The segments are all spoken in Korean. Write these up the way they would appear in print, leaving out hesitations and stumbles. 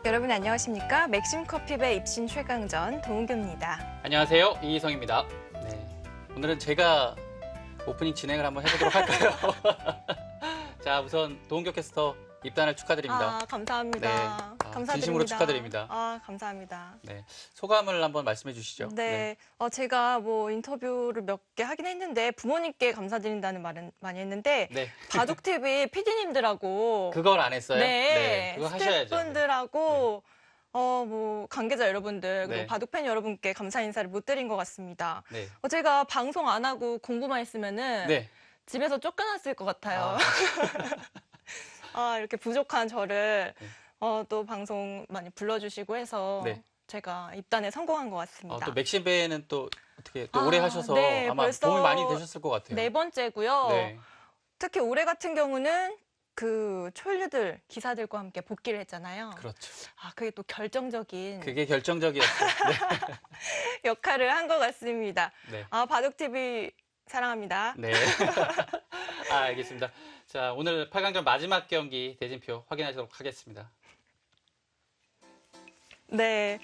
여러분 안녕하십니까? 맥심커피배 입신 최강전 도은교입니다. 안녕하세요. 이희성입니다. 네, 오늘은 제가 오프닝 진행을 한번 해보도록 할까요? 자, 우선 도은교 캐스터 입단을 축하드립니다. 감사합니다. 네, 감사드립니다. 진심으로 축하드립니다. 감사합니다. 네, 소감을 한번 말씀해 주시죠. 네, 제가 인터뷰를 몇 개 하긴 했는데 부모님께 감사드린다는 말은 많이 했는데 네. 바둑TV PD님들하고 그걸 안 했어요? 네, 그거 하셔야죠. 스태프분들하고 관계자 여러분들 그리고 네. 바둑팬 여러분께 감사 인사를 못 드린 것 같습니다. 네. 제가 방송 안 하고 공부만 했으면은 네. 집에서 쫓겨났을 것 같아요. 이렇게 부족한 저를 네. 또 방송 많이 불러주시고 해서 네. 제가 입단에 성공한 것 같습니다. 또 맥심배는 또 어떻게 또 오래 하셔서 네, 아마 벌써 도움이 많이 되셨을 것 같아요. 4번째고요. 네. 특히 올해 같은 경우는 그 초일류들 기사들과 함께 복귀를 했잖아요. 그렇죠. 그게 또 결정적인 그게 결정적이었어요. 역할을 한 것 같습니다. 네. 바둑TV 사랑합니다. 네. 알겠습니다. 자, 오늘 8강전 마지막 경기 대진표 확인하도록 하겠습니다. 네.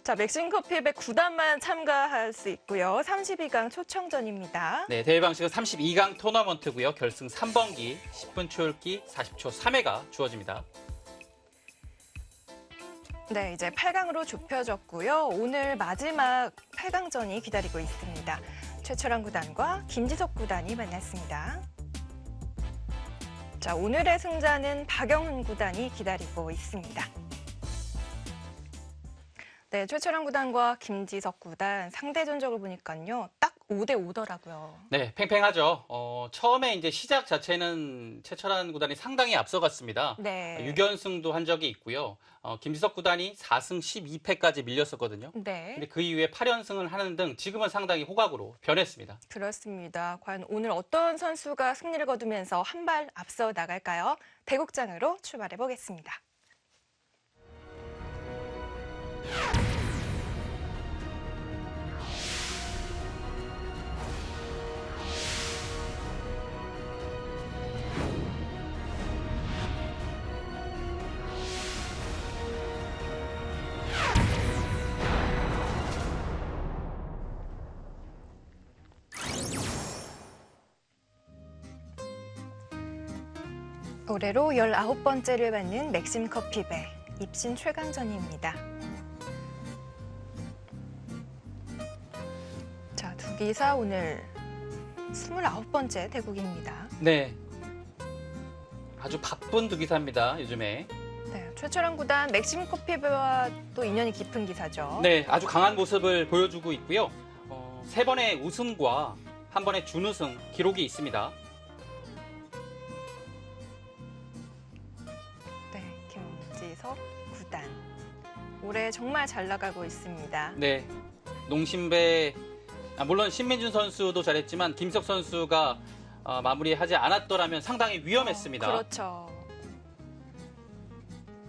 자, 맥심커피배 9단만 참가할 수 있고요. 32강 초청전입니다. 네, 대회 방식은 32강 토너먼트고요. 결승 3번기 10분 초읽기 40초 3회가 주어집니다. 네, 이제 8강으로 좁혀졌고요. 오늘 마지막 8강전이 기다리고 있습니다. 최철환 구단과 김지석 구단이 만났습니다. 자, 오늘의 승자는 박영훈 구단이 기다리고 있습니다. 네, 최철환 구단과 김지석 구단 상대 전적을 보니까요. 딱 5대5더라고요. 네, 팽팽하죠. 처음에 이제 시작 자체는 최철환 구단이 상당히 앞서갔습니다. 네. 6연승도 한 적이 있고요. 김지석 구단이 4승 12패까지 밀렸었거든요. 네. 근데 그 이후에 8연승을 하는 등 지금은 상당히 호각으로 변했습니다. 그렇습니다. 과연 오늘 어떤 선수가 승리를 거두면서 한 발 앞서 나갈까요? 대국장으로 출발해 보겠습니다. 올해로 19번째를 받는 맥심커피배 입신 최강전입니다. 자, 두 기사 오늘 29번째 대국입니다. 네, 아주 바쁜 두 기사입니다, 요즘에. 네, 최철환 구단 맥심커피배와 또 인연이 깊은 기사죠. 네, 아주 강한 모습을 보여주고 있고요. 3번의 우승과 1번의 준우승 기록이 있습니다. 네, 김지석 구단. 올해 정말 잘 나가고 있습니다. 네, 농심배, 물론 신민준 선수도 잘했지만 김석 선수가 마무리하지 않았더라면 상당히 위험했습니다. 그렇죠.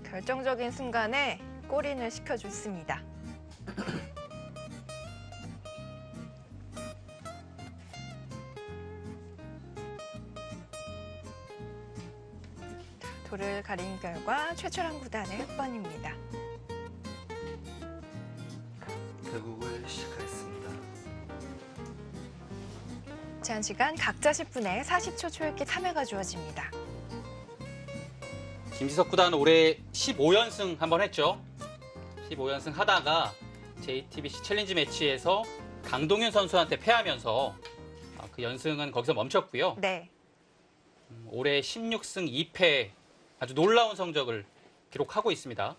결정적인 순간에 골인을 시켜줬습니다. 돌을 가린 결과 최철환 구단의 흑번입니다. 대국을 시작하겠습니다. 제한 시간 각자 10분에 40초 초읽기 3회가 주어집니다. 김지석 구단 올해 15연승 한번 했죠. 15연승 하다가 JTBC 챌린지 매치에서 강동윤 선수한테 패하면서 그 연승은 거기서 멈췄고요. 네. 올해 16승 2패 아주 놀라운 성적을 기록하고 있습니다.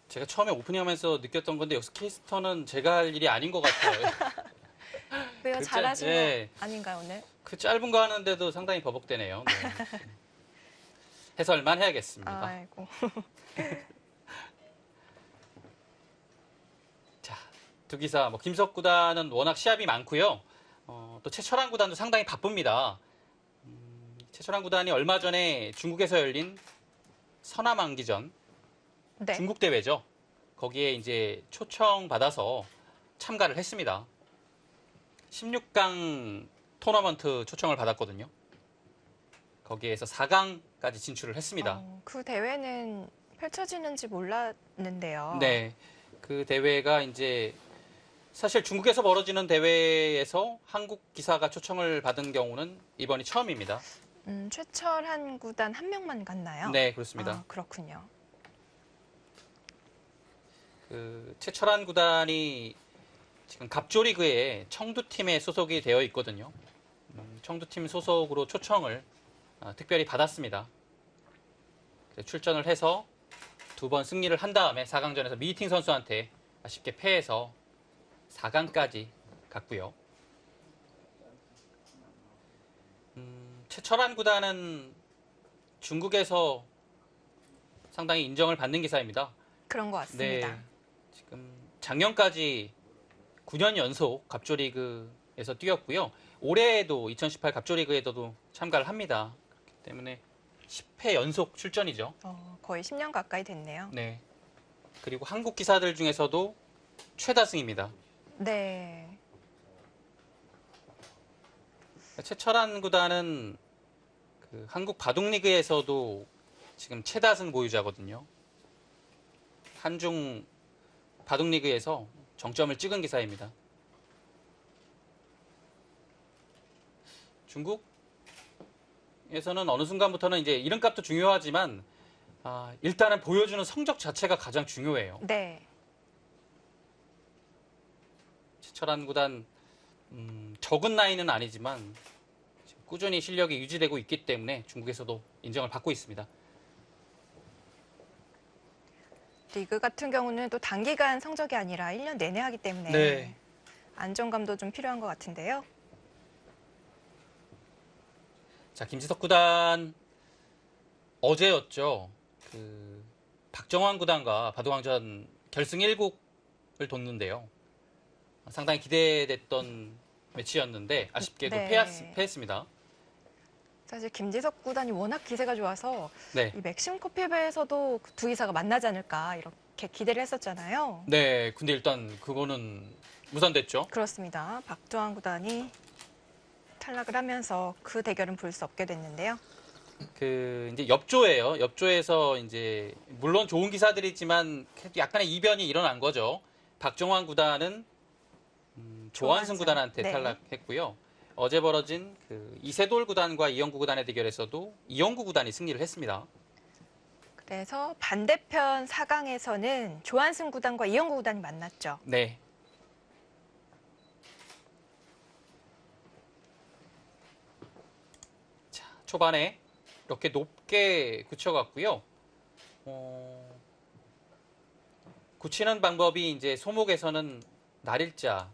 제가 처음에 오프닝하면서 느꼈던 건데 여기서 캐스터는 제가 할 일이 아닌 것 같아요. 왜요? 그 잘하신 네. 거 아닌가요, 오늘? 그 짧은 거 하는데도 상당히 버벅대네요. 네. 해설만 해야겠습니다. 아이고. 자, 두 기사 김석 구단은 워낙 시합이 많고요. 또 최철환 구단도 상당히 바쁩니다. 최철환 구단이 얼마 전에 중국에서 열린 서남안기전 네. 중국 대회죠. 거기에 이제 초청 받아서 참가를 했습니다. 16강 토너먼트 초청을 받았거든요. 거기에서 4강 4강까지 진출을 했습니다. 그 대회는 펼쳐지는지 몰랐는데요. 네, 그 대회가 이제 사실 중국에서 벌어지는 대회에서 한국 기사가 초청을 받은 경우는 이번이 처음입니다. 최철한 구단 한 명만 갔나요? 네, 그렇습니다. 아, 그렇군요. 그 최철한 구단이 지금 갑조리그에 청두팀에 소속이 되어 있거든요. 청두팀 소속으로 초청을 특별히 받았습니다. 출전을 해서 2번 승리를 한 다음에 4강전에서 미팅 선수한테 아쉽게 패해서 4강까지 갔고요. 최철한 구단은 중국에서 상당히 인정을 받는 기사입니다. 그런 것 같습니다. 네, 지금 작년까지 9년 연속 갑조리그에서 뛰었고요. 올해에도 2018 갑조리그에도 참가를 합니다. 그렇기 때문에 10회 연속 출전이죠. 거의 10년 가까이 됐네요. 네. 그리고 한국 기사들 중에서도 최다승입니다. 네. 최철한 구단은 그 한국 바둑리그에서도 지금 최다승 보유자거든요. 한중 바둑리그에서 정점을 찍은 기사입니다. 중국에서는 어느 순간부터는 이제 이름값도 중요하지만 일단은 보여주는 성적 자체가 가장 중요해요. 네. 최철한 구단 적은 나이는 아니지만 꾸준히 실력이 유지되고 있기 때문에 중국에서도 인정을 받고 있습니다. 리그 같은 경우는 또 단기간 성적이 아니라 1년 내내 하기 때문에 네. 안정감도 좀 필요한 것 같은데요. 자, 김지석 구단 어제였죠. 그 박정환 구단과 바둑왕전 결승 1국을 뒀는데요. 상당히 기대됐던 매치였는데 아쉽게도 네. 패했습니다. 사실 김지석 구단이 워낙 기세가 좋아서 네. 이 맥심 커피배에서도 두 기사가 만나지 않을까 이렇게 기대를 했었잖아요. 네, 근데 일단 그거는 무산됐죠. 그렇습니다. 박정환 구단이 탈락을 하면서 그 대결은 볼 수 없게 됐는데요. 그 이제 옆조예요. 옆조에서 이제 물론 좋은 기사들이지만 약간의 이변이 일어난 거죠. 박정환 구단은 조한승 구단한테 네. 탈락했고요. 어제 벌어진 그 이세돌 구단과 이영구 구단의 대결에서도 이영구 구단이 승리를 했습니다. 그래서 반대편 4강에서는 조한승 구단과 이영구 구단이 만났죠. 네. 자, 초반에 이렇게 높게 굳혀갔고요. 굳히는 방법이 이제 소목에서는 날일자,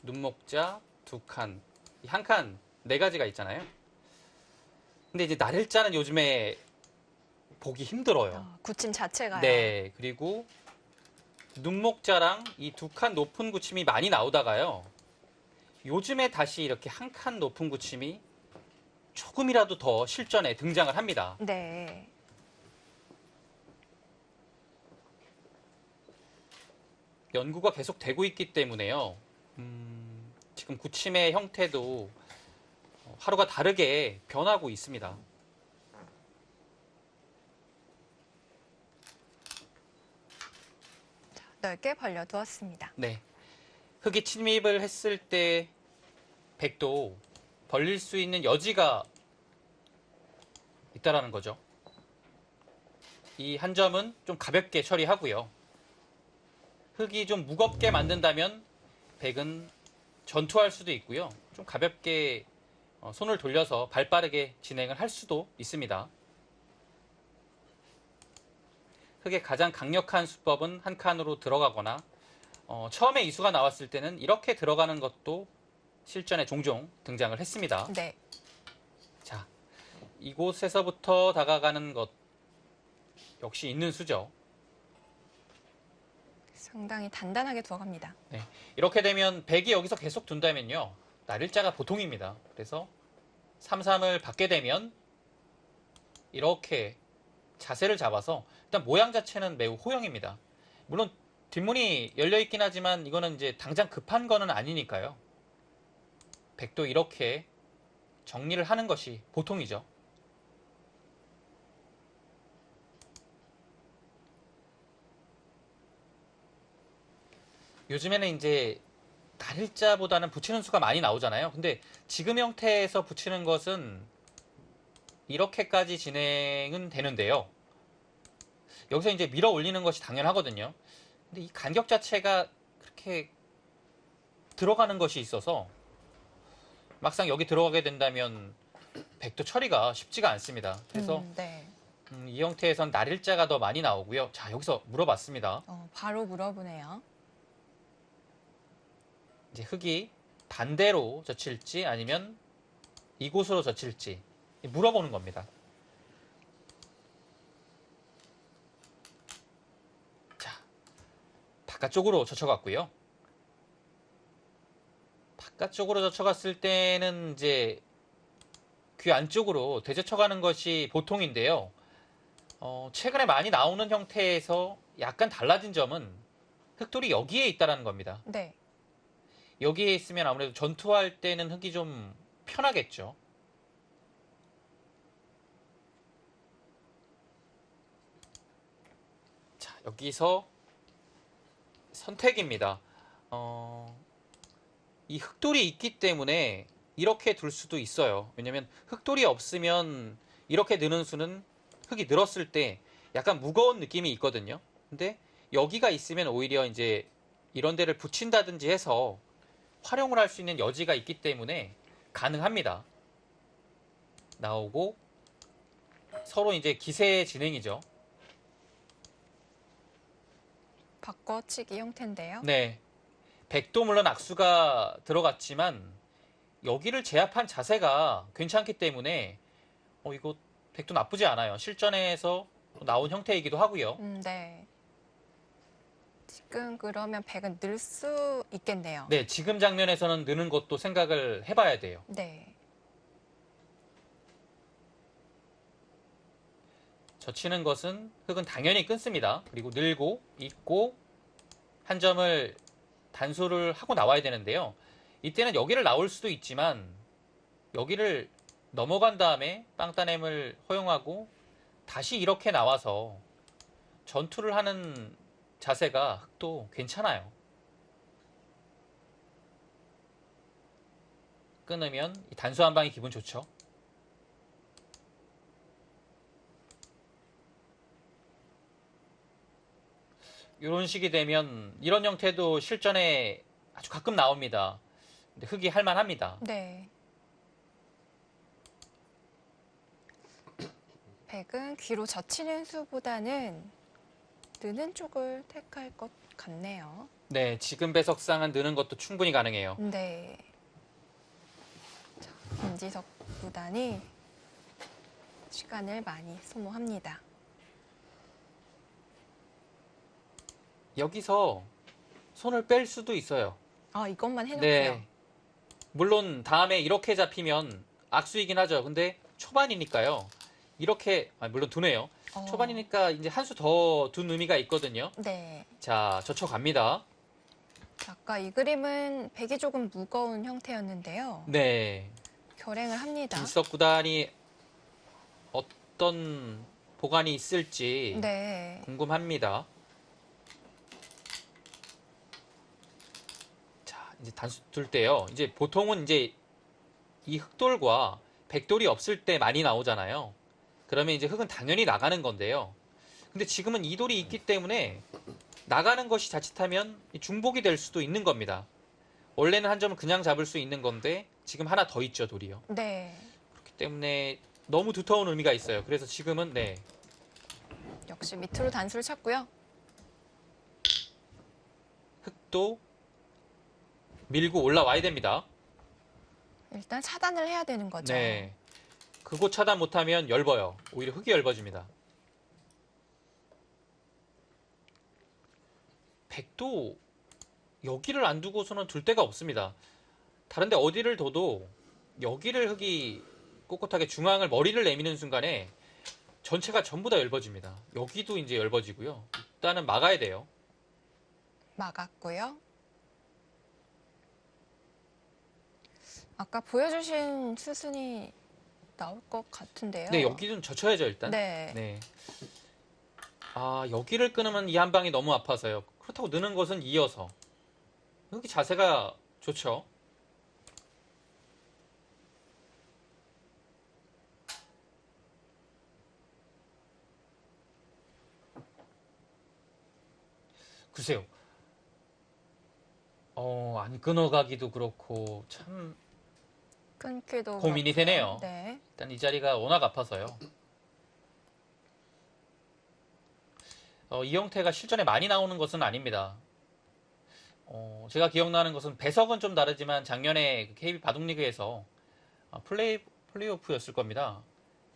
눈목자, 2칸, 한 칸, 4가지가 있잖아요. 근데 이제 날일자는 요즘에 보기 힘들어요. 굳힘 자체가요. 네, 그리고 눈목자랑 이 2칸 높은 굳힘이 많이 나오다가요. 요즘에 다시 이렇게 한 칸 높은 굳힘이 조금이라도 더 실전에 등장을 합니다. 네. 연구가 계속 되고 있기 때문에요. 지금 굳힘의 형태도 하루가 다르게 변하고 있습니다. 넓게 벌려두었습니다. 네. 흙이 침입을 했을 때 백도 벌릴 수 있는 여지가 있다라는 거죠. 이 한 점은 좀 가볍게 처리하고요. 흙이 좀 무겁게 만든다면 백은 전투할 수도 있고요. 좀 가볍게 손을 돌려서 발빠르게 진행을 할 수도 있습니다. 흙의 가장 강력한 수법은 한 칸으로 들어가거나 처음에 이 수가 나왔을 때는 이렇게 들어가는 것도 실전에 종종 등장을 했습니다. 네. 자, 이곳에서부터 다가가는 것 역시 있는 수죠. 상당히 단단하게 두어갑니다. 네, 이렇게 되면 백이 여기서 계속 둔다면요. 날일자가 보통입니다. 그래서 3-3을 받게 되면 이렇게 자세를 잡아서 일단 모양 자체는 매우 호영입니다. 물론 뒷문이 열려있긴 하지만 이거는 이제 당장 급한 거는 아니니까요. 백도 이렇게 정리를 하는 것이 보통이죠. 요즘에는 이제 날일자보다는 붙이는 수가 많이 나오잖아요. 근데 지금 형태에서 붙이는 것은 이렇게까지 진행은 되는데요. 여기서 이제 밀어 올리는 것이 당연하거든요. 근데 이 간격 자체가 그렇게 들어가는 것이 있어서 막상 여기 들어가게 된다면 백도 처리가 쉽지가 않습니다. 그래서 네. 이 형태에선 날일자가 더 많이 나오고요. 자, 여기서 물어봤습니다. 바로 물어보네요. 이제 흙이 반대로 젖힐지 아니면 이곳으로 젖힐지 물어보는 겁니다. 자, 바깥쪽으로 젖혀갔고요. 바깥쪽으로 젖혀갔을 때는 이제 귀 안쪽으로 되젖혀가는 것이 보통인데요. 최근에 많이 나오는 형태에서 약간 달라진 점은 흙돌이 여기에 있다는 겁니다. 네. 여기에 있으면 아무래도 전투할 때는 흙이 좀 편하겠죠. 자, 여기서 선택입니다. 이 흙돌이 있기 때문에 이렇게 둘 수도 있어요. 왜냐면 흙돌이 없으면 이렇게 느는 수는 흙이 늘었을 때 약간 무거운 느낌이 있거든요. 근데 여기가 있으면 오히려 이제 이런 데를 붙인다든지 해서 활용을 할 수 있는 여지가 있기 때문에 가능합니다. 나오고 서로 이제 기세 진행이죠. 바꿔치기 형태인데요. 네. 백도 물론 악수가 들어갔지만 여기를 제압한 자세가 괜찮기 때문에 이거 백도 나쁘지 않아요. 실전에서 나온 형태이기도 하고요. 네. 지금 그러면 백은 늘 수 있겠네요. 네, 지금 장면에서는 느는 것도 생각을 해봐야 돼요. 네. 젖히는 것은 흙은 당연히 끊습니다. 그리고 늘고 있고 한 점을 단수를 하고 나와야 되는데요. 이때는 여기를 나올 수도 있지만 여기를 넘어간 다음에 빵따냄을 허용하고 다시 이렇게 나와서 전투를 하는 자세가 흙도 괜찮아요. 끊으면 이 단수 한 방이 기분 좋죠. 이런 식이 되면 이런 형태도 실전에 아주 가끔 나옵니다. 근데 흙이 할만합니다. 네. 백은 귀로 젖히는 수보다는 느는 쪽을 택할 것 같네요. 네, 지금 배석상은 느는 것도 충분히 가능해요. 네. 자, 김지석 구단이 시간을 많이 소모합니다. 여기서 손을 뺄 수도 있어요. 이것만 해놓고요. 네. 물론 다음에 이렇게 잡히면 악수이긴 하죠. 근데 초반이니까요. 이렇게 물론 두네요. 초반이니까 이제 한 수 더 둔 의미가 있거든요. 네. 자, 젖혀갑니다. 아까 이 그림은 백이 조금 무거운 형태였는데요. 네. 결행을 합니다. 김석 구단이 어떤 보관이 있을지 네. 궁금합니다. 자, 이제 단수 둘 때요. 이제 보통은 이제 이 흑돌과 백돌이 없을 때 많이 나오잖아요. 그러면 이제 흙은 당연히 나가는 건데요. 근데 지금은 이 돌이 있기 때문에 나가는 것이 자칫하면 중복이 될 수도 있는 겁니다. 원래는 한 점을 그냥 잡을 수 있는 건데 지금 하나 더 있죠, 돌이요. 네. 그렇기 때문에 너무 두터운 의미가 있어요. 그래서 지금은 네. 역시 밑으로 단수를 찾고요. 흙도 밀고 올라와야 됩니다. 일단 차단을 해야 되는 거죠. 네. 그곳 차단 못하면 엷어요. 오히려 흙이 엷어집니다. 백도 여기를 안 두고서는 둘 데가 없습니다. 다른데 어디를 둬도 여기를 흙이 꼿꼿하게 중앙을 머리를 내미는 순간에 전체가 전부 다 엷어집니다. 여기도 이제 엷어지고요. 일단은 막아야 돼요. 막았고요. 아까 보여주신 수순이 나올 것 같은데요. 네, 여기는 젖혀야죠, 일단. 네. 네. 여기를 끊으면 이 한 방이 너무 아파서요. 그렇다고 느는 것은 이어서. 흑이 자세가 좋죠. 글쎄요. 안 끊어가기도 그렇고 참 끊기도 고민이 그렇고요. 되네요. 네. 일단 이 자리가 워낙 아파서요. 이 형태가 실전에 많이 나오는 것은 아닙니다. 제가 기억나는 것은 배석은 좀 다르지만 작년에 그 KB 바둑리그에서 플레이오프였을 겁니다.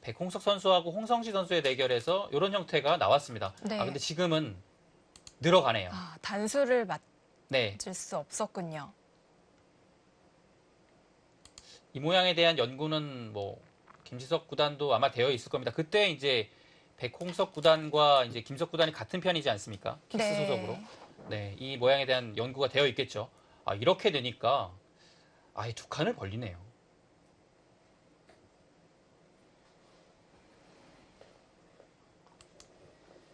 백홍석 선수하고 홍성시 선수의 대결에서 이런 형태가 나왔습니다. 네. 근데 지금은 늘어가네요. 단수를 맞을 네. 수 없었군요. 이 모양에 대한 연구는 뭐 김지석 구단도 아마 되어 있을 겁니다. 그때 이제 백홍석 구단과 이제 김석 구단이 같은 편이지 않습니까? 키스 네. 소속으로. 네, 이 모양에 대한 연구가 되어 있겠죠. 이렇게 되니까 아예 두 칸을 벌리네요.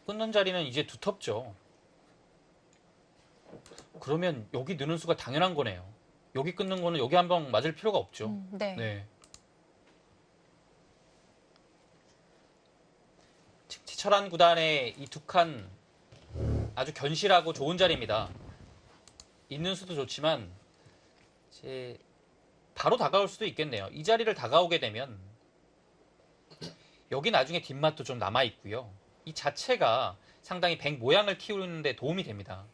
끊는 자리는 이제 두텁죠. 그러면 여기 느는 수가 당연한 거네요. 여기 끊는 거는 여기 한 방 맞을 필요가 없죠. 네. 네. 치철한 구단의 이 두 칸 아주 견실하고 좋은 자리입니다. 있는 수도 좋지만 이제 바로 다가올 수도 있겠네요. 이 자리를 다가오게 되면 여기 나중에 뒷맛도 좀 남아 있고요. 이 자체가 상당히 백 모양을 키우는 데 도움이 됩니다.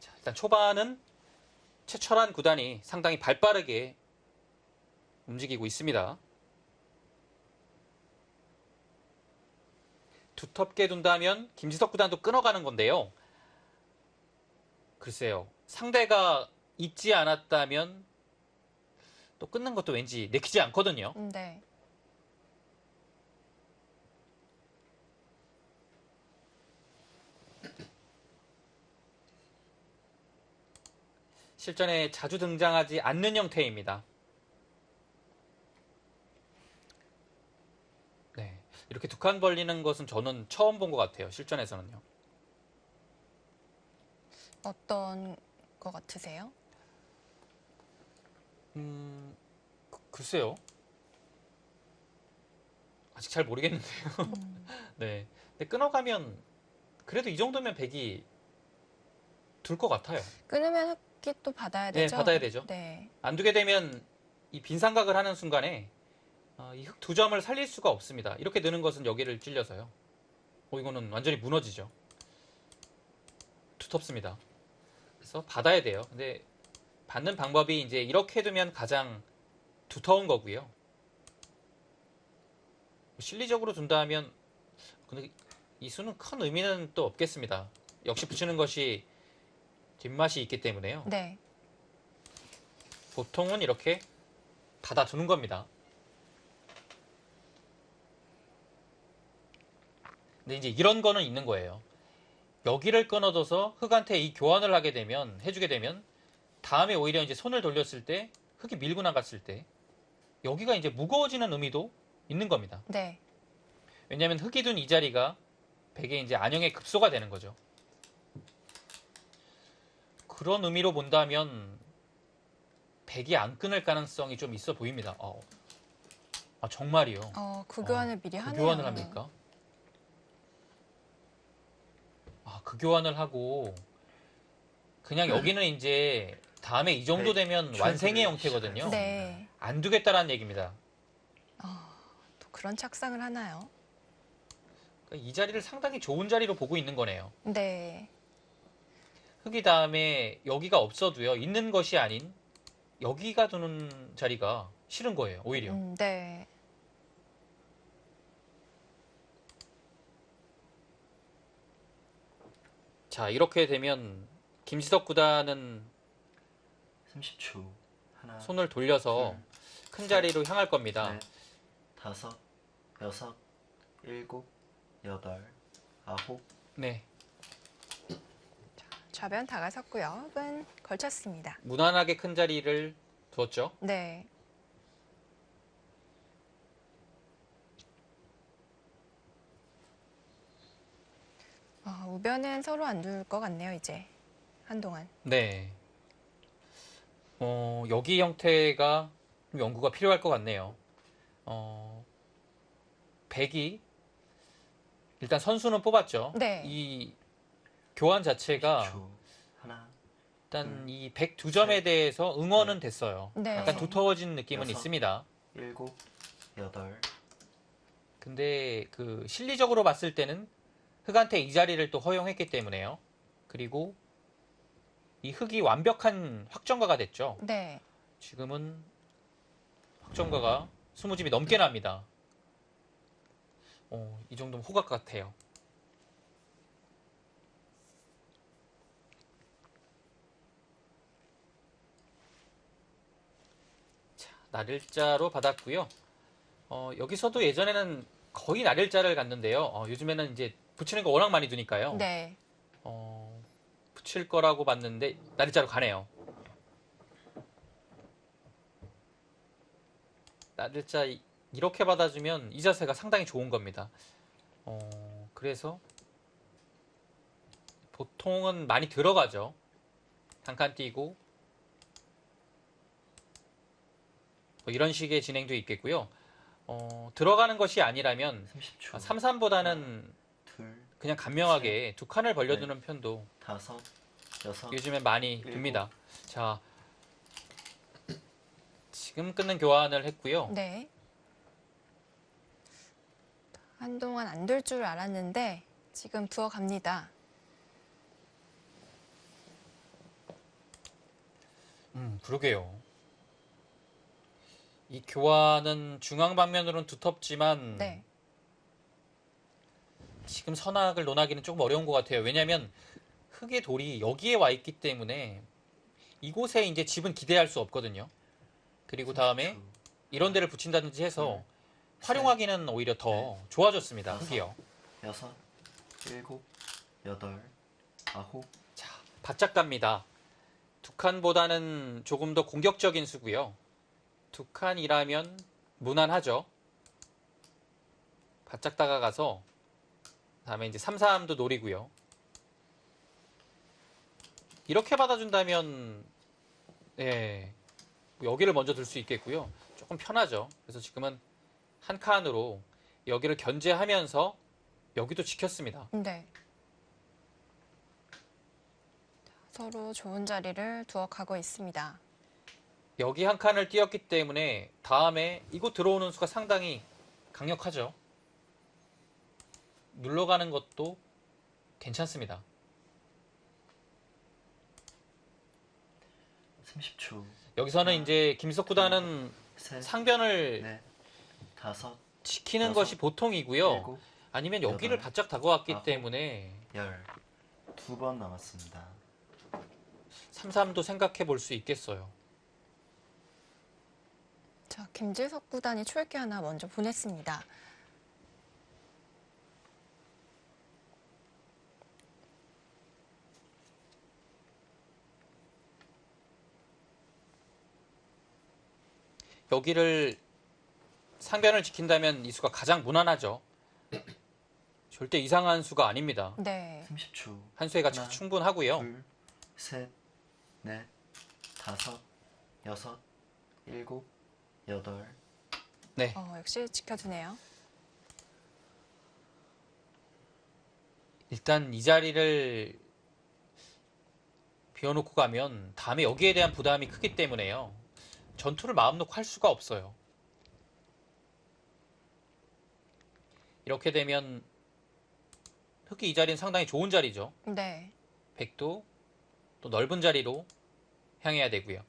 자, 일단 초반은 최철한 구단이 상당히 발빠르게 움직이고 있습니다. 두텁게 둔다면 김지석 구단도 끊어가는 건데요. 글쎄요. 상대가 있지 않았다면 또 끊는 것도 왠지 내키지 않거든요. 네. 실전에 자주 등장하지 않는 형태입니다. 네, 이렇게 두 칸 벌리는 것은 저는 처음 본 것 같아요. 실전에서는요. 어떤 것 같으세요? 글쎄요. 아직 잘 모르겠는데요. 네, 근데 끊어가면 그래도 이 정도면 백이 둘 것 같아요. 끊으면 흑기 또 받아야 네, 되죠? 받아야 되죠. 네. 안 두게 되면 이 빈삼각을 하는 순간에 이 흑 두 점을 살릴 수가 없습니다. 이렇게 느는 것은 여기를 찔려서요. 이거는 완전히 무너지죠. 두텁습니다. 그래서 받아야 돼요. 근데 받는 방법이 이제 이렇게 두면 가장 두터운 거고요. 실리적으로 둔다 하면 근데 이 수는 큰 의미는 또 없겠습니다. 역시 붙이는 것이 뒷맛이 있기 때문에요. 네. 보통은 이렇게 받아두는 겁니다. 근데 이제 이런 거는 있는 거예요. 여기를 끊어둬서 흑한테 이 교환을 해주게 되면 다음에 오히려 이제 손을 돌렸을 때 흑이 밀고 나갔을 때 여기가 이제 무거워지는 의미도 있는 겁니다. 네. 왜냐하면 흑이 둔 이 자리가 백의 이제 안형의 급소가 되는 거죠. 그런 의미로 본다면 백이 안 끊을 가능성이 좀 있어 보입니다. 정말이요. 그 교환을 미리 그 하네요. 교환을 합니까? 그 교환을 하고 그냥 여기는 이제 다음에 이 정도 되면 완생의 형태거든요. 네. 안 두겠다라는 얘기입니다. 또 그런 착상을 하나요? 그러니까 이 자리를 상당히 좋은 자리로 보고 있는 거네요. 네. 흑이 다음에 여기가 없어도요. 있는 것이 아닌 여기가 두는 자리가 싫은 거예요. 오히려. 네. 자, 이렇게 되면 김지석 구단은 30초. 하나, 손을 돌려서 둘, 큰 자리로 향할 겁니다. 넷, 다섯, 여섯, 일곱, 여덟, 아홉. 네. 좌변 다가섰고요. 흑은 걸쳤습니다. 무난하게 큰 자리를 두었죠. 네. 우변은 서로 안 둘 것 같네요, 이제. 한동안. 네. 여기 형태가 좀 연구가 필요할 것 같네요. 백이 일단 선수는 뽑았죠. 네. 이 교환 자체가 10초. 하나, 일단 이 102점에 대해서 응원은 됐어요. 네. 약간 두터워진 느낌은 여섯. 있습니다. 7, 8, 근데 그 실리적으로 봤을 때는 흑한테 이 자리를 또 허용했기 때문에요. 그리고 이 흑이 완벽한 확정가가 됐죠. 네. 지금은 확정가가 20집이 넘게 납니다. 이 정도면 호각 같아요. 자, 날일자로 받았고요. 여기서도 예전에는 거의 날일자를 갔는데요. 요즘에는 이제 붙이는 거 워낙 많이 두니까요. 네. 붙일 거라고 봤는데 날일자로 가네요. 날일자 이렇게 받아주면 이 자세가 상당히 좋은 겁니다. 그래서 보통은 많이 들어가죠. 한 칸 띄고 뭐 이런 식의 진행도 있겠고요. 들어가는 것이 아니라면 30초. 3-3보다는 둘, 그냥 간명하게 두 칸을 벌려두는 편도 5, 6, 요즘엔 많이 일곱. 듭니다. 자, 지금 끊는 교환을 했고요. 네. 한동안 안 둘 줄 알았는데 지금 두어 갑니다. 그러게요. 이 교환은 중앙 방면으로는 두텁지만 네. 지금 선악을 논하기는 조금 어려운 것 같아요. 왜냐하면 흙의 돌이 여기에 와 있기 때문에 이곳에 이제 집은 기대할 수 없거든요. 그리고 다음에 30초. 이런 데를 붙인다든지 해서 셋, 활용하기는 오히려 더 좋아졌습니다. 다섯. 흙이요. 6, 7, 8, 9, 자, 바짝 갑니다. 두 칸보다는 조금 더 공격적인 수고요. 두 칸이라면 무난하죠. 바짝 다가가서 다음에 이제 3-3도 노리고요. 이렇게 받아준다면 예, 여기를 먼저 들 수 있겠고요. 조금 편하죠. 그래서 지금은 한 칸으로 여기를 견제하면서 여기도 지켰습니다. 네. 서로 좋은 자리를 두어 가고 있습니다. 여기 한 칸을 띄었기 때문에 다음에 이곳 들어오는 수가 상당히 강력하죠. 눌러가는 것도 괜찮습니다. 30초. 여기서는 이제 김석 구단은 셋, 상변을 넷, 5, 지키는 여섯, 것이 보통이고요. 7, 아니면 여기를 여덟, 바짝 다가왔기 아홉. 때문에 10. 2번 남았습니다. 3-3도 생각해 볼 수 있겠어요. 자, 김지석 구단이 초읽기 하나 먼저 보냈습니다. 여기를 상변을 지킨다면 이 수가 가장 무난하죠. 절대 이상한 수가 아닙니다. 네. 30초. 한 수의 가치가 하나, 충분하고요. 둘, 셋, 넷, 5, 6, 7, 8. 네. 역시 지켜주네요. 일단 이 자리를 비워놓고 가면 다음에 여기에 대한 부담이 크기 때문에요. 전투를 마음 놓고 할 수가 없어요. 이렇게 되면 흑이 이 자리는 상당히 좋은 자리죠. 네. 백도 또 넓은 자리로 향해야 되고요.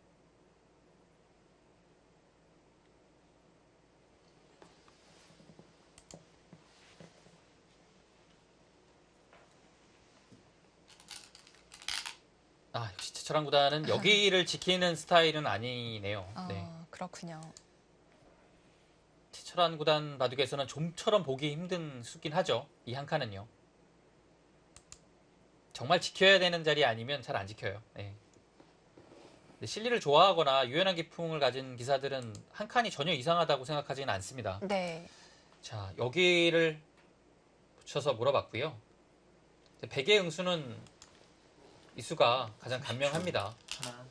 역시 최철한 구단은 여기를 지키는 스타일은 아니네요. 네. 그렇군요. 최철한 구단 바둑에서는 좀처럼 보기 힘든 수긴 하죠. 이 한 칸은요. 정말 지켜야 되는 자리 아니면 잘 안 지켜요. 네. 근데 실리를 좋아하거나 유연한 기풍을 가진 기사들은 한 칸이 전혀 이상하다고 생각하지는 않습니다. 네. 자, 여기를 붙여서 물어봤고요. 백의 응수는 이 수가 가장 간명합니다. 하나,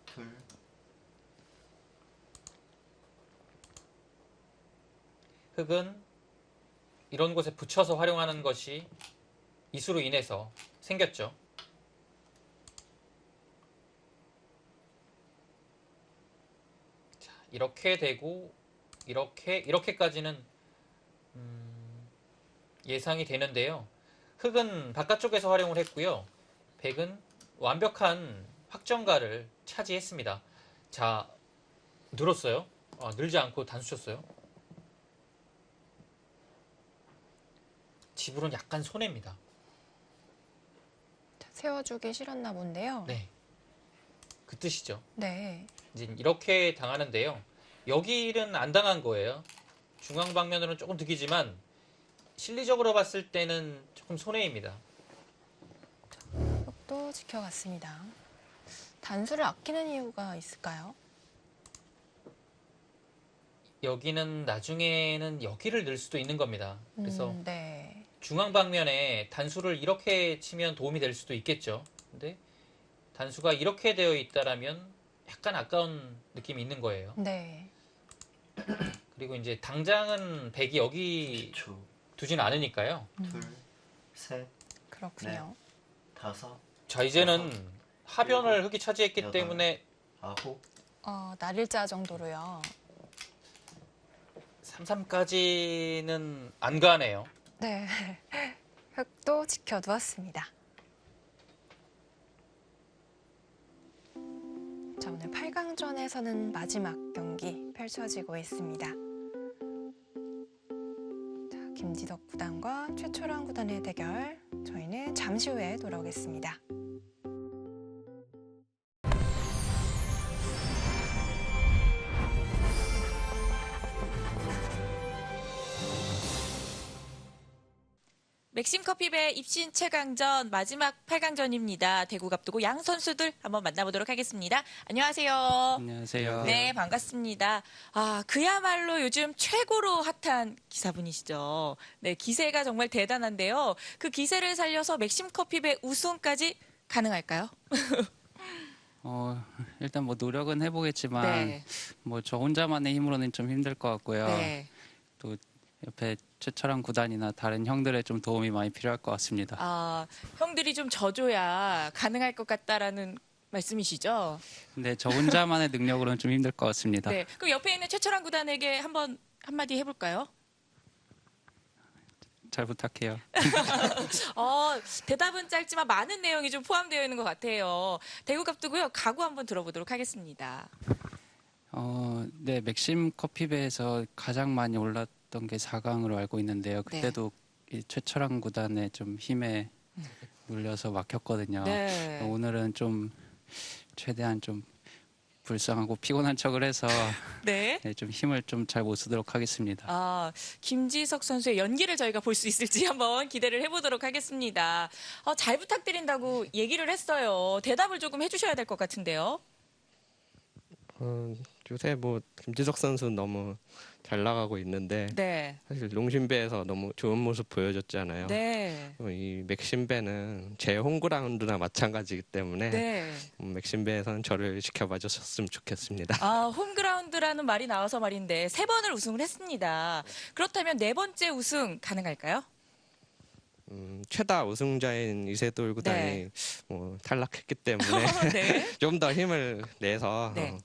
둘, 흑은 이런 곳에 붙여서 활용하는 것이 이 수로 인해서 생겼죠. 자, 이렇게 되고 이렇게까지는 예상이 되는데요. 흑은 바깥쪽에서 활용을 했고요. 백은 완벽한 확정가를 차지했습니다. 자, 늘었어요. 늘지 않고 단수 쳤어요. 지불은 약간 손해입니다. 자, 세워주기 싫었나 본데요. 네, 그 뜻이죠. 네. 이제 이렇게 당하는데요. 여기는 안 당한 거예요. 중앙 방면으로는 조금 득이지만 실리적으로 봤을 때는 조금 손해입니다. 흑도 지켜갔습니다. 단수를 아끼는 이유가 있을까요? 여기는 나중에는 여기를 넣을 수도 있는 겁니다. 그래서 네. 중앙 방면에 단수를 이렇게 치면 도움이 될 수도 있겠죠. 근데 단수가 이렇게 되어 있다라면 약간 아까운 느낌이 있는 거예요. 네. 그리고 이제 당장은 백이 여기 10초, 두진 않으니까요. 둘, 셋, 그렇군요. 다섯, 자, 이제는 하변을 흑이 차지했기 여덟. 때문에 아홉, 날일자 정도로요. 3-3까지는 안 가네요. 네. 흑도 지켜두었습니다. 자, 오늘 8강전에서는 마지막 경기 펼쳐지고 있습니다. 자, 김지석 구단과 최철원 구단의 대결. 저희는 잠시 후에 돌아오겠습니다. 맥심커피배 입신 최강전 마지막 8강전입니다. 대국 앞두고 양 선수들 한번 만나보도록 하겠습니다. 안녕하세요. 안녕하세요. 네, 반갑습니다. 그야말로 요즘 최고로 핫한 기사분이시죠. 네, 기세가 정말 대단한데요. 그 기세를 살려서 맥심커피배 우승까지 가능할까요? 일단 뭐 노력은 해보겠지만 네. 뭐 저 혼자만의 힘으로는 좀 힘들 것 같고요. 네. 또 옆에 최철원 구단이나 다른 형들의 좀 도움이 많이 필요할 것 같습니다. 형들이 좀 져줘야 가능할 것 같다라는 말씀이시죠? 근데 저 혼자만의 능력으로는 좀 힘들 것 같습니다. 네. 그럼 옆에 있는 최철환 구단에게 한마디 해볼까요? 잘 부탁해요. 대답은 짧지만 많은 내용이 좀 포함되어 있는 것 같아요. 대국 앞두고요. 각오 한번 들어보도록 하겠습니다. 네, 맥심 커피배에서 가장 많이 올랐던 게 4강으로 알고 있는데요. 그때도 이 최철원 구단의 좀 힘에 물려서 막혔거든요. 네. 오늘은 좀 최대한 좀 불쌍하고 피곤한 척을 해서 네. 네, 좀 힘을 좀 잘 못 쓰도록 하겠습니다. 김지석 선수의 연기를 저희가 볼 수 있을지 한번 기대를 해보도록 하겠습니다. 잘 부탁드린다고 얘기를 했어요. 대답을 조금 해주셔야 될 것 같은데요. 요새 뭐 김지석 선수는 너무 잘 나가고 있는데 네. 사실 농심배에서 너무 좋은 모습 보여줬잖아요. 네. 이 맥심배는 제 홈그라운드나 마찬가지이기 때문에 네. 맥심배에서는 저를 지켜봐 주셨으면 좋겠습니다. 홈그라운드라는 말이 나와서 말인데 3번을 우승을 했습니다. 그렇다면 4번째 우승 가능할까요? 최다 우승자인 이세돌 구단이 네. 뭐 탈락했기 때문에 네. 좀 더 힘을 내서 네.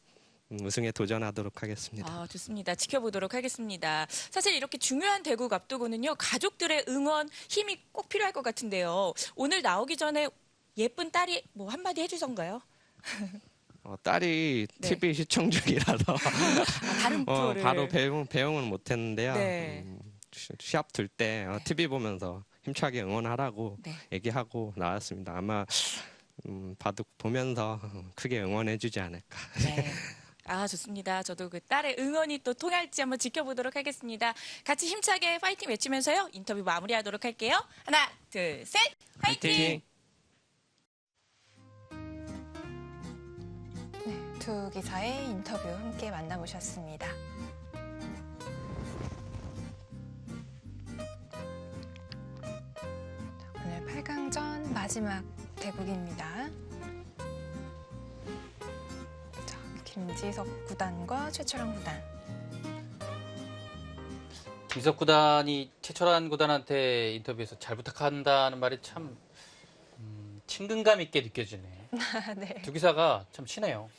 우승에 도전하도록 하겠습니다. 좋습니다. 지켜보도록 하겠습니다. 사실 이렇게 중요한 대국 앞두고는요. 가족들의 응원, 힘이 꼭 필요할 것 같은데요. 오늘 나오기 전에 예쁜 딸이 뭐 한마디 해주던가요? 딸이 네. TV 시청 중이라서 다른 프로를. 바로 배웅은 못했는데요. 네. 시합 둘 때 TV 보면서 힘차게 응원하라고 네. 얘기하고 나왔습니다. 아마 보면서 크게 응원해주지 않을까. 네. 좋습니다. 저도 그 딸의 응원이 또 통할지 한번 지켜보도록 하겠습니다. 같이 힘차게 파이팅 외치면서요. 인터뷰 마무리하도록 할게요. 하나, 둘, 셋! 파이팅! 네, 두 기사의 인터뷰 함께 만나보셨습니다. 오늘 8강전 마지막 대국입니다. 자, 김지석 구단과 최철환 구단. 김지석 구단이 최철환 구단한테 인터뷰에서 잘 부탁한다는 말이 참 친근감 있게 느껴지네. 네. 두 기사가 참 친해요.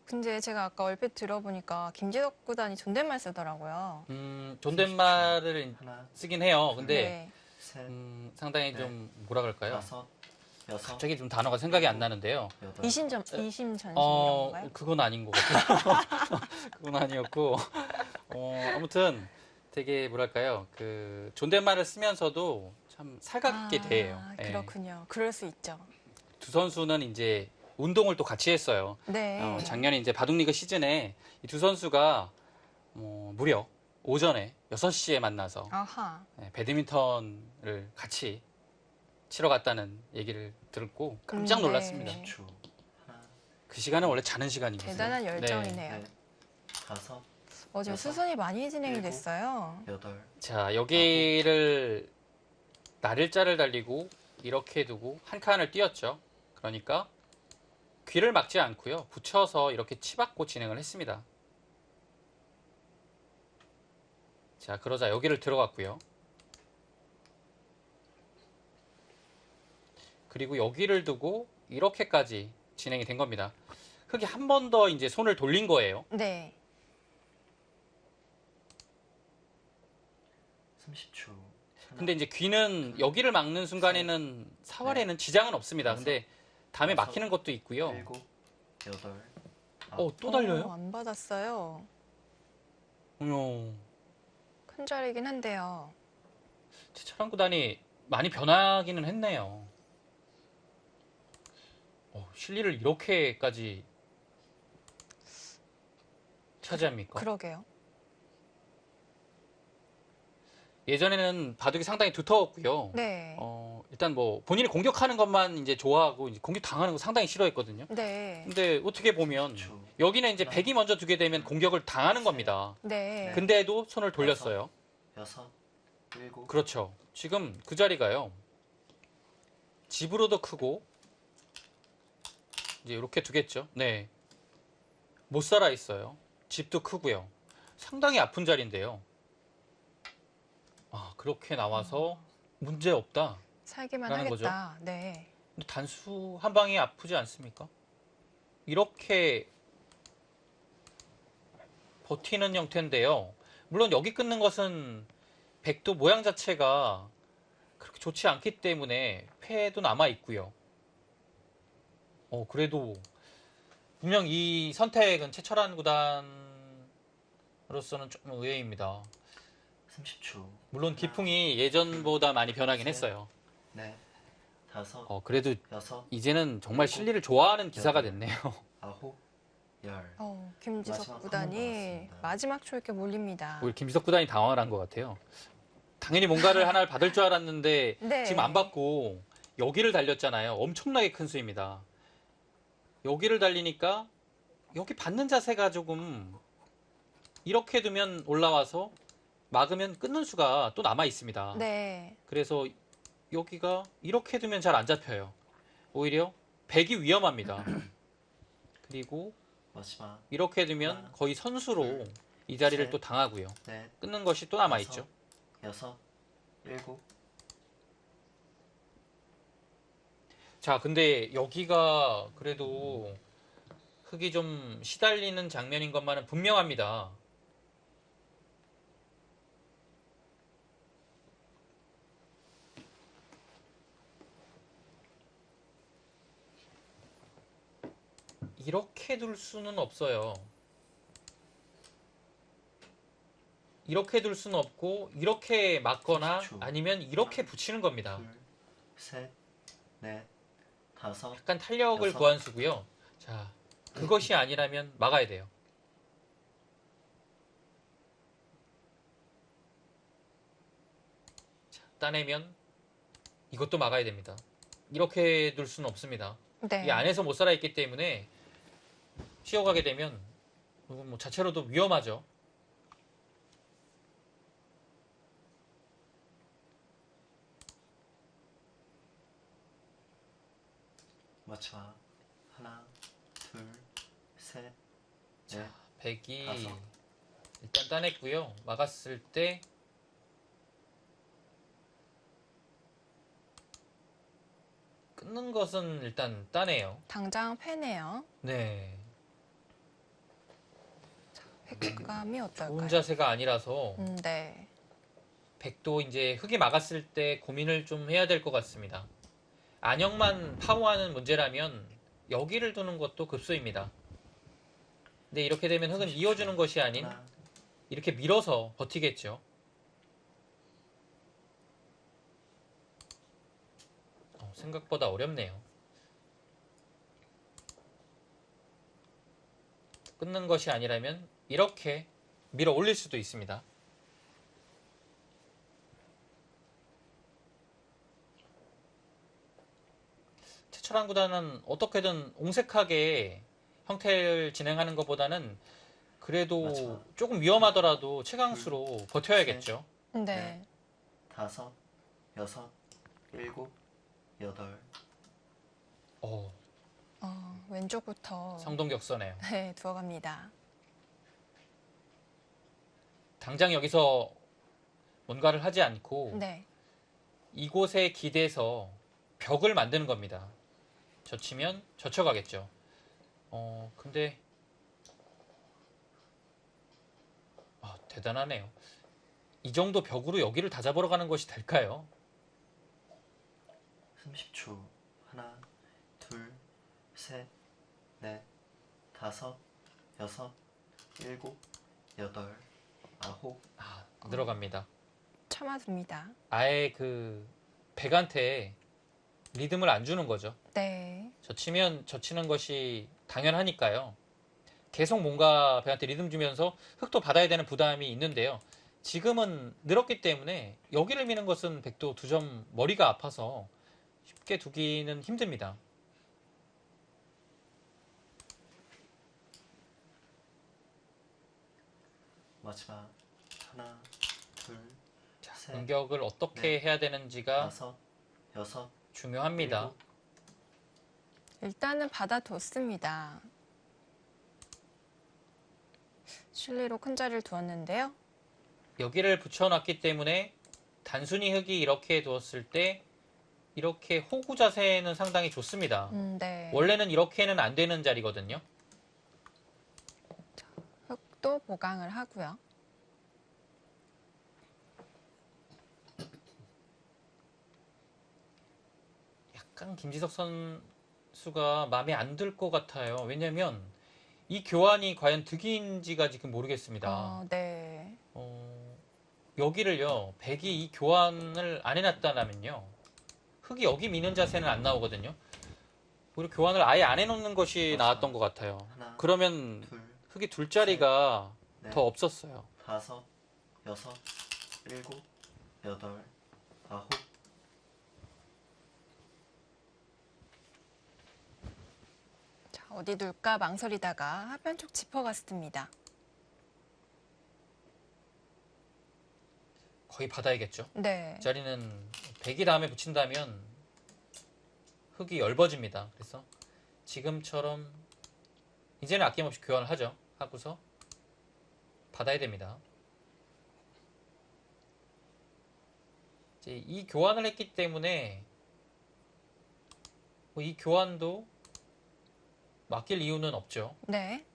근데 제가 아까 얼핏 들어보니까 김지석 구단이 존댓말 쓰더라고요. 존댓말을 하나, 쓰긴 해요. 근데 네. 셋, 상당히 네. 좀 뭐라 그럴까요? 다섯, 여섯, 갑자기 좀 단어가 생각이 안 나는데요. 여덟, 이심전심 이런 건가요? 그건 아닌 것 같아요. 그건 아니었고, 아무튼 되게 뭐랄까요, 그 존댓말을 쓰면서도 참 살갑게 대해요. 예. 그렇군요. 그럴 수 있죠. 두 선수는 이제 운동을 또 같이 했어요. 네. 작년에 이제 바둑리그 시즌에 이 두 선수가 무려 오전에 6시에 만나서 아하. 배드민턴을 같이 치러 갔다는 얘기를 들었고 깜짝 놀랐습니다. 네. 10초. 하나, 그 시간은 원래 자는 시간이거든요. 대단한 네. 열정이네요. 넷, 다섯, 어제 여섯, 수순이 많이 진행이 일곱, 됐어요. 여덟, 자, 여기를 날일자를 달리고 이렇게 두고 한 칸을 띄었죠. 그러니까 귀를 막지 않고요. 붙여서 이렇게 치받고 진행을 했습니다. 자, 그러자 여기를 들어갔고요. 그리고 여기를 두고 이렇게까지 진행이 된 겁니다. 흑이 한 번 더 이제 손을 돌린 거예요. 네. 30초. 근데 이제 귀는 여기를 막는 순간에는 사활에는 지장은 없습니다. 근데 다음에 막히는 것도 있고요. 일곱, 여덟, 또 달려요? 안 받았어요. 어머. 큰 자리긴 한데요. 최철환 구단이 많이 변하기는 했네요. 실리를 이렇게까지 차지합니까? 그러게요. 예전에는 바둑이 상당히 두터웠고요. 네. 일단 뭐 본인이 공격하는 것만 이제 좋아하고 이제 공격 당하는 거 상당히 싫어했거든요. 네. 근데 어떻게 보면 여기는 이제 백이 먼저 두게 되면 공격을 당하는 겁니다. 네. 근데도 손을 돌렸어요. 여섯, 일곱, 그렇죠. 지금 그 자리가요. 집으로도 크고 이제 이렇게 두겠죠. 네. 못 살아 있어요. 집도 크고요. 상당히 아픈 자리인데요. 그렇게 나와서 문제 없다. 살기만 라는 하겠다. 네. 근데 단수 한 방이 아프지 않습니까? 이렇게 버티는 형태인데요. 물론 여기 끊는 것은 백도 모양 자체가 그렇게 좋지 않기 때문에 패도 남아 있고요. 그래도 분명 이 선택은 최철환 구단으로서는 좀 의외입니다. 30초. 물론 기풍이 예전보다 많이 변하긴 했어요. 넷, 다섯, 그래도 여섯, 이제는 정말 실리를 좋아하는 기사가 됐네요. 아홉, 열. 김지석 마지막 구단이 한번 남았습니다. 마지막 초이렇게 몰립니다. 우리 김지석 구단이 당황을 한 것 같아요. 당연히 뭔가를 하나를 받을 줄 알았는데 네. 지금 안 받고 여기를 달렸잖아요. 엄청나게 큰 수입니다. 여기를 달리니까 여기 받는 자세가 조금 이렇게 두면 올라와서 막으면 끊는 수가 또 남아 있습니다. 네. 그래서 여기가 이렇게 두면 잘 안 잡혀요. 오히려 백이 위험합니다. 그리고 마지막. 이렇게 두면 하나, 거의 선수로 둘, 이 자리를 셋, 또 당하고요. 넷, 끊는 것이 또 남아 있죠. 여섯, 일곱. 자, 근데 여기가 그래도 흙이 좀 시달리는 장면인 것만은 분명합니다. 이렇게 둘 수는 없어요. 이렇게 둘 수는 없고 이렇게 막거나 30초. 아니면 이렇게 붙이는 겁니다. 둘, 셋, 넷, 다섯, 약간 탄력을 여섯. 구한 수고요. 자, 그것이 아니라면 막아야 돼요. 자, 따내면 이것도 막아야 됩니다. 이렇게 둘 수는 없습니다. 네. 이 안에서 못 살아있기 때문에 쉬어가게 되면 이건 뭐 자체로도 위험하죠. 마지막 하나, 둘, 셋, 자, 넷, 백이 다섯. 일단 따냈고요. 막았을 때 끊는 것은 일단 따네요. 당장 패네요. 네. 획감이 좋은 어떨까요? 자세가 아니라서 네. 백도 이제 흙이 막았을 때 고민을 좀 해야 될 것 같습니다. 안형만 파워하는 문제라면 여기를 두는 것도 급소입니다. 근데 이렇게 되면 흙은 30초. 이어주는 것이 아닌 하나, 이렇게 밀어서 버티겠죠. 생각보다 어렵네요. 끊는 것이 아니라면 이렇게 밀어 올릴 수도 있습니다. 최철한 구단은 어떻게든 옹색하게 형태를 진행하는 것보다는 그래도 맞아. 조금 위험하더라도 최강수로 버텨야겠죠. 네. 다섯, 여섯, 일곱, 여덟. 왼쪽부터 성동격서네요. 네, 두어갑니다. 당장 여기서 뭔가를 하지 않고 네. 이곳에 기대서 벽을 만드는 겁니다. 젖히면 젖혀가겠죠. 근데 대단하네요. 이 정도 벽으로 여기를 다 잡으러 가는 것이 될까요? 30초. 하나, 둘, 셋, 넷, 다섯, 여섯, 일곱, 여덟, 아홉. 들어갑니다. 참아둡니다. 아예 그 백한테 리듬을 안 주는 거죠. 네. 젖히면 젖히는 것이 당연하니까요. 계속 뭔가 배한테 리듬 주면서 흙도 받아야 되는 부담이 있는데요. 지금은 늘었기 때문에 여기를 미는 것은 백도 2점 머리가 아파서 쉽게 두기는 힘듭니다. 마지막 하나, 둘, 자, 셋, 공격을 어떻게 넷, 해야 되는지가 다섯, 여섯, 중요합니다. 일곱. 일단은 받아뒀습니다. 실리로 큰 자리를 두었는데요. 여기를 붙여놨기 때문에 단순히 흙이 이렇게 두었을 때 이렇게 호구 자세는 상당히 좋습니다. 네. 원래는 이렇게는 안 되는 자리거든요. 흙도 보강을 하고요. 약간 김지석 선수가 마음에 안 들 것 같아요. 왜냐면 이 교환이 과연 득인지가 지금 모르겠습니다. 네. 여기를요, 백이 이 교환을 안 해놨다면요, 흙이 여기 미는 자세는 안 나오거든요. 오히려 교환을 아예 안 해놓는 것이 나았던 것 같아요. 하나, 그러면 둘, 흙이 둘 자리가 넷, 더 없었어요. 다섯, 여섯, 일곱, 여덟, 아홉. 자, 어디 둘까 망설이다가 하변 쪽 짚어갔습니다. 거의 받아야겠죠. 네. 이 자리는 백이 다음에 붙인다면 흙이 얇아집니다. 그래서 지금처럼 이제는 아낌없이 교환을 하죠. 하고서 받아야 됩니다. 이제 이 교환을 했기 때문에 뭐이 교환도 맡길 이유는 없죠. 네.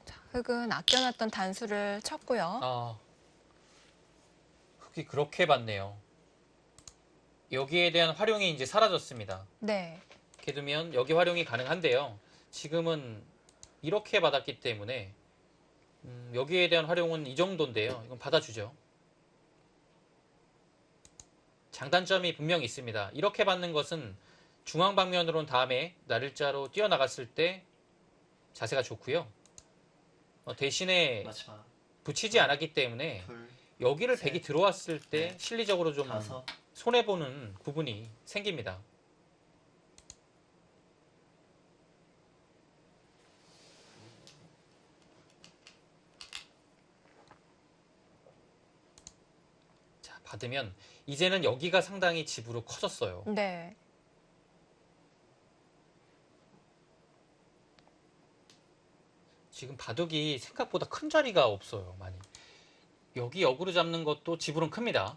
자, 흙은 아껴놨던 단수를 쳤고요. 흙이 그렇게 받네요. 여기에 대한 활용이 이제 사라졌습니다. 네. 이렇게 두면 여기 활용이 가능한데요. 지금은 이렇게 받았기 때문에 여기에 대한 활용은 이 정도인데요. 이건 받아주죠. 장단점이 분명히 있습니다. 이렇게 받는 것은 중앙 방면으로는 다음에 나를자로 뛰어나갔을 때 자세가 좋고요. 대신에 마지막 붙이지 않았기 때문에 둘, 여기를 셋, 백이 들어왔을 때 넷, 실리적으로 좀 다섯. 손해보는 부분이 생깁니다. 받으면 이제는 여기가 상당히 집으로 커졌어요. 네. 지금 바둑이 생각보다 큰 자리가 없어요, 많이. 여기 역으로 잡는 것도 집으로는 큽니다.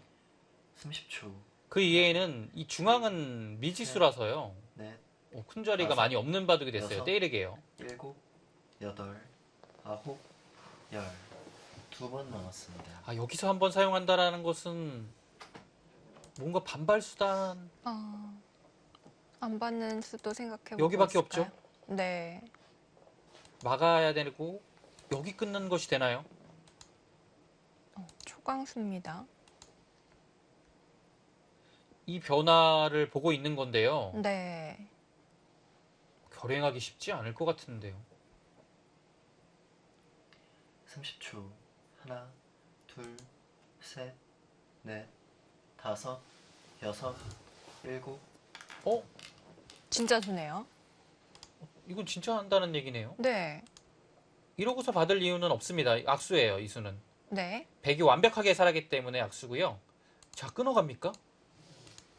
30초. 그 이외에는 이 중앙은 미지수라서요. 넷, 큰 자리가 다섯, 많이 없는 바둑이 됐어요. 여섯, 때리게요. 7, 8, 9, 10. 2번 남았습니다. 아, 여기서 한번 사용한다라는 것은 뭔가 반발 수단 안 받는 수도 생각해보고 여기밖에 있을까요? 없죠? 네. 막아야 되고 여기 끊는 것이 되나요? 초강수입니다. 이 변화를 보고 있는 건데요. 네. 결행하기 쉽지 않을 것 같은데요. 30초. 하나, 둘, 셋, 넷, 다섯, 여섯, 7. 진짜 주네요. 이건 진짜 한다는 얘기네요. 네. 이러고서 받을 이유는 없습니다. 악수예요, 이 수는. 네. 백이 완벽하게 살았기 때문에 악수고요. 자, 끊어갑니까?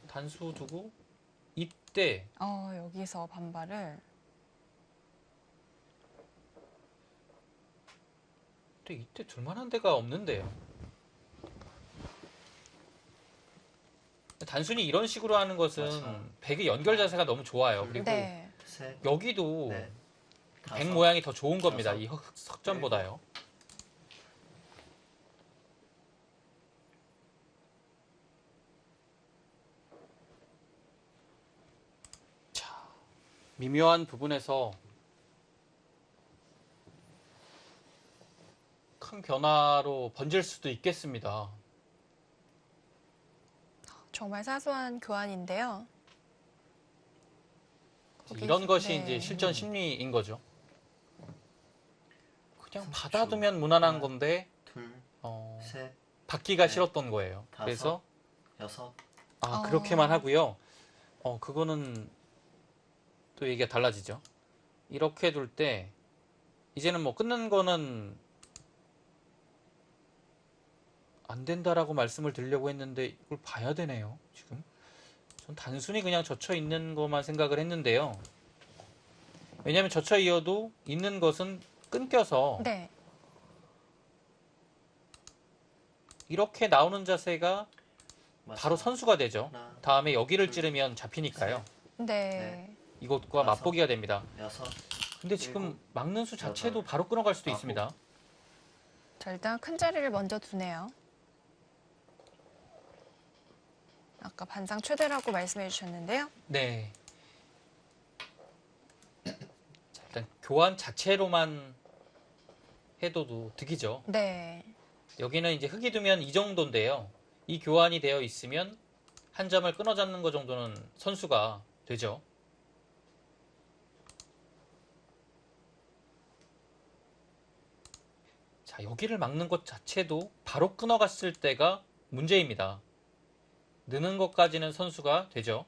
단수 두고 이때 여기서 반발을. 근데 이때 둘만한 데가 없는데요. 단순히 이런 식으로 하는 것은 맞아. 백의 연결 자세가 너무 좋아요. 그리고 네. 셋, 여기도 넷, 백 다섯, 모양이 더 좋은 겁니다. 여섯, 이 석점보다요. 자, 미묘한 부분에서 큰 변화로 번질 수도 있겠습니다. 정말 사소한 교환인데요. 이런 것이 네. 이제 실전 심리인 거죠. 그냥 30초. 받아두면 무난한 하나, 건데 둘, 셋, 받기가 넷, 싫었던 거예요. 다섯, 그래서 여섯, 그렇게만 하고요. 그거는 또 얘기가 달라지죠. 이렇게 둘 때 이제는 뭐 끊는 거는 안 된다라고 말씀을 드리려고 했는데 이걸 봐야 되네요. 지금 전 단순히 그냥 젖혀 있는 것만 생각을 했는데요. 왜냐하면 젖혀 이어도 있는 것은 끊겨서 네. 이렇게 나오는 자세가 마지막. 바로 선수가 되죠. 하나, 다음에 여기를 둘, 찌르면 잡히니까요. 네. 이것과 다섯, 맞보기가 됩니다. 여섯, 근데 지금 일곱, 막는 수 자체도 여덟, 바로 끊어갈 수도 아홉. 있습니다. 자, 일단 큰 자리를 먼저 두네요. 아까 반상 최대라고 말씀해 주셨는데요. 네. 자, 일단 교환 자체로만 해도 득이죠. 네. 여기는 이제 흙이 두면 이 정도인데요. 이 교환이 되어 있으면 한 점을 끊어 잡는 것 정도는 선수가 되죠. 자, 여기를 막는 것 자체도 바로 끊어갔을 때가 문제입니다. 느는 것까지는 선수가 되죠.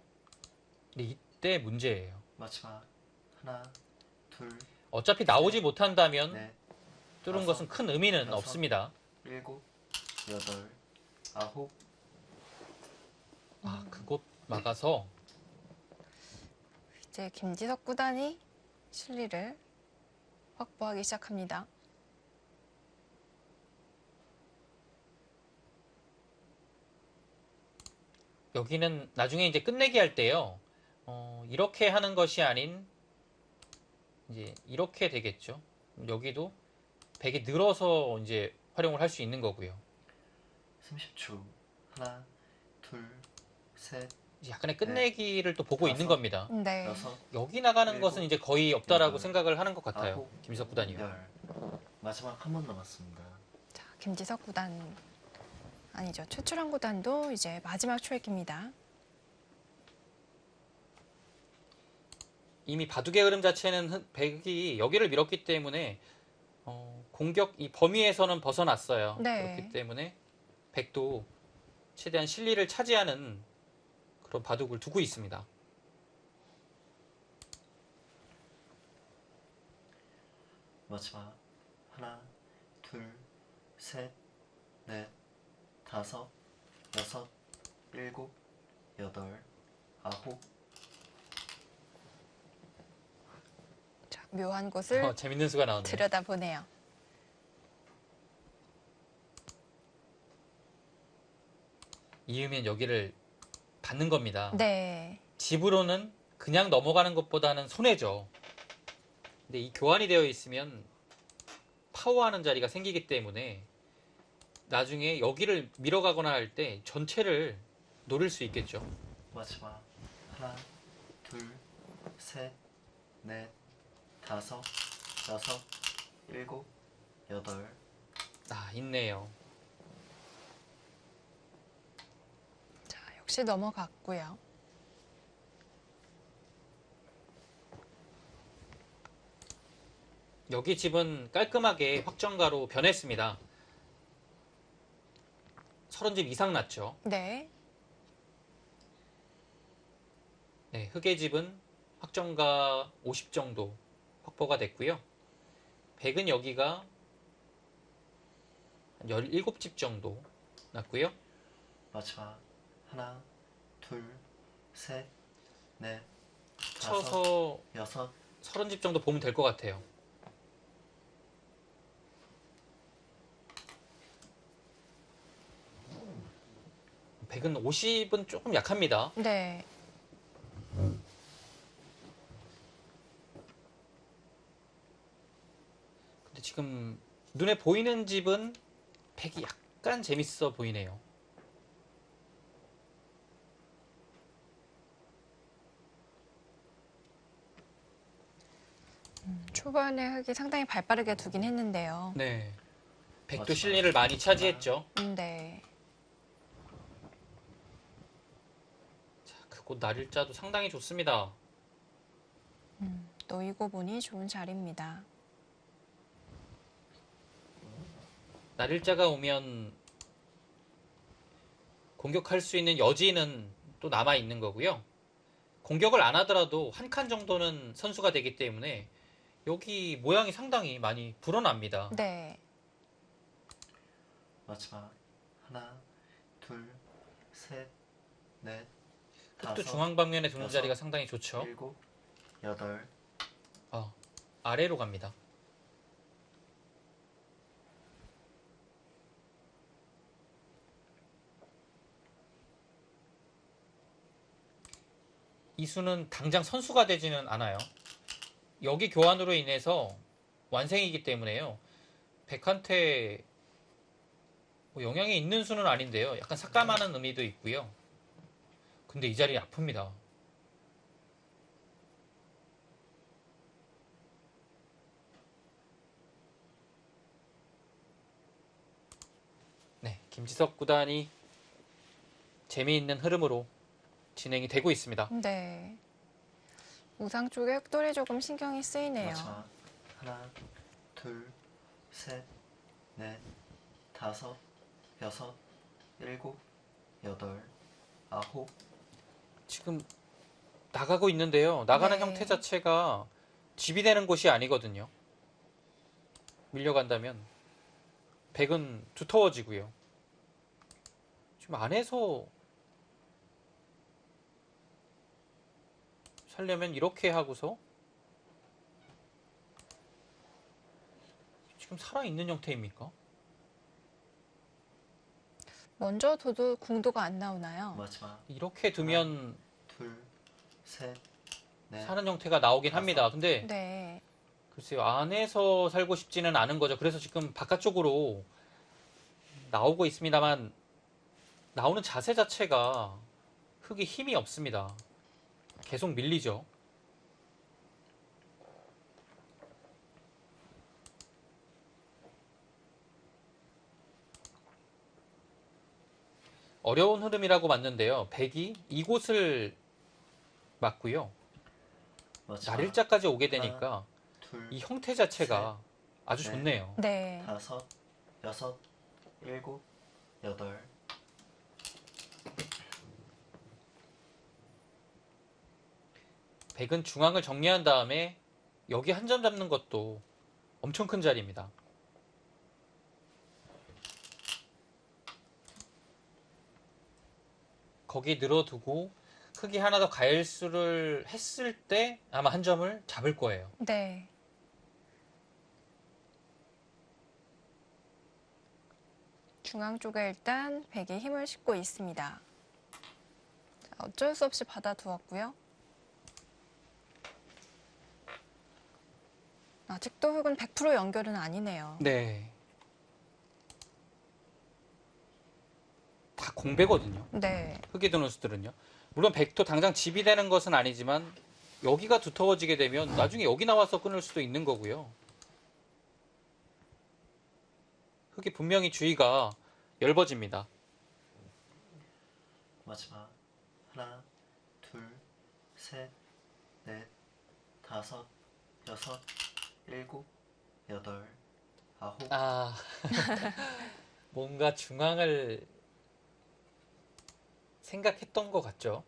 근데 이때 문제예요. 마지막. 하나, 둘, 어차피 나오지 못한다면 넷, 뚫은 다섯, 것은 큰 의미는 여섯. 없습니다. 7, 8, 9. 그곳 막아서 이제 김지석 구단이 실리를 확보하기 시작합니다. 여기는 나중에 이제 끝내기 할 때요. 이렇게 하는 것이 아닌 이제 이렇게 되겠죠. 여기도 백이 늘어서 이제 활용을 할 수 있는 거고요. 30초. 하나, 둘, 셋, 이제 약간의 끝내기를 또 보고 있는 다섯. 겁니다. 네. 여섯, 여기 나가는 일곱, 것은 이제 거의 없다라고 여덟, 생각을 하는 것 같아요. 아홉, 김석 구단이요. 10. 마지막 한 번 남았습니다. 자, 김지석 구단 아니죠. 최철환 구단도 이제 마지막 초읽기입니다. 이미 바둑의 흐름 자체는 백이 여기를 밀었기 때문에 공격 이 범위에서는 벗어났어요. 네. 그렇기 때문에 백도 최대한 실리를 차지하는 그런 바둑을 두고 있습니다. 마지막. 하나, 둘, 셋, 넷, 다섯, 여섯, 일곱, 여덟, 아홉. 자, 묘한 곳을 재밌는 수가 나오네요. 들여다보네요. 이으면 여기를 받는 겁니다. 네. 집으로는 그냥 넘어가는 것보다는 손해죠. 근데 이 교환이 되어 있으면 파워하는 자리가 생기기 때문에 나중에 여기를 밀어가거나 할 때 전체를 노릴 수 있겠죠. 마지막. 하나, 둘, 셋, 넷, 다섯, 여섯, 일곱, 여덟. 아, 있네요. 자, 역시 넘어갔고요. 여기 집은 깔끔하게 확정가로 변했습니다. 30집 이상 났죠. 네. 네, 흑의 집은 확정가 50 정도 확보가 됐고요. 백은 여기가 한 17집 정도 났고요. 마지막. 하나, 둘, 셋, 넷, 다섯, 쳐서 여섯. 30집 정도 보면 될 것 같아요. 백은 50은 조금 약합니다. 네. 근데 지금 눈에 보이는 집은 백이 약간 재밌어 보이네요. 초반에 흑이 상당히 발빠르게 두긴 했는데요. 네. 백도 맞습니다. 실리를 많이 차지했죠. 네. 자, 그곳 날일자도 상당히 좋습니다. 놓이고 보니 좋은 자리입니다. 날일자가 오면 공격할 수 있는 여지는 또 남아 있는 거고요. 공격을 안 하더라도 한 칸 정도는 선수가 되기 때문에 여기 모양이 상당히 많이 불어납니다. 네. 마지막. 하나, 둘, 셋, 넷, 흑도 다섯, 중앙 방면에 두는 여섯, 자리가 상당히 좋죠. 일곱, 여덟. 아래로 갑니다. 이 수는 당장 선수가 되지는 않아요. 여기 교환으로 인해서 완생이기 때문에요. 백한테 뭐 영향이 있는 수는 아닌데요. 약간 삭감하는 의미도 있고요. 근데 이 자리 아픕니다. 네, 김지석 구단이 재미있는 흐름으로 진행이 되고 있습니다. 네. 우상 쪽에 흑돌이 조금 신경이 쓰이네요. 마지막. 하나, 둘, 셋, 넷, 다섯, 여섯, 일곱, 여덟, 아홉. 지금 나가고 있는데요. 나가는 네. 형태 자체가 집이 되는 곳이 아니거든요. 밀려간다면 백은 두터워지고요. 지금 안에서 살려면 이렇게 하고서 지금 살아있는 형태입니까? 먼저 둬도 궁도가 안 나오나요? 마지막. 이렇게 두면 둘, 셋, 넷. 사는 형태가 나오긴 합니다. 근데 네. 글쎄요, 안에서 살고 싶지는 않은 거죠. 그래서 지금 바깥쪽으로 나오고 있습니다만 나오는 자세 자체가 흙이 힘이 없습니다. 계속 밀리죠. 어려운 흐름이라고 봤는데요. 백이 이곳을 맞고요. 마지막. 날일자까지 오게 되니까 둘, 이 형태 자체가 아주 셋. 좋네요. 네. 다섯, 여섯, 일곱, 여덟. 백은 중앙을 정리한 다음에 여기 한 점 잡는 것도 엄청 큰 자리입니다. 거기 늘어두고 흙이 하나 더 가열수를 했을 때 아마 한 점을 잡을 거예요. 네. 중앙 쪽에 일단 백이 힘을 싣고 있습니다. 자, 어쩔 수 없이 받아두었고요. 아직도 흙은 100% 연결은 아니네요. 네. 다 공배거든요. 네. 흙이 드는 수들은요. 물론 백도 당장 집이 되는 것은 아니지만 여기가 두터워지게 되면 나중에 여기 나와서 끊을 수도 있는 거고요. 흙이 분명히 주위가 얇아집니다. 마지막 하나, 둘, 셋, 넷, 다섯, 여섯, 일곱, 여덟, 아홉. 아, 뭔가 중앙을 생각했던 것 같죠?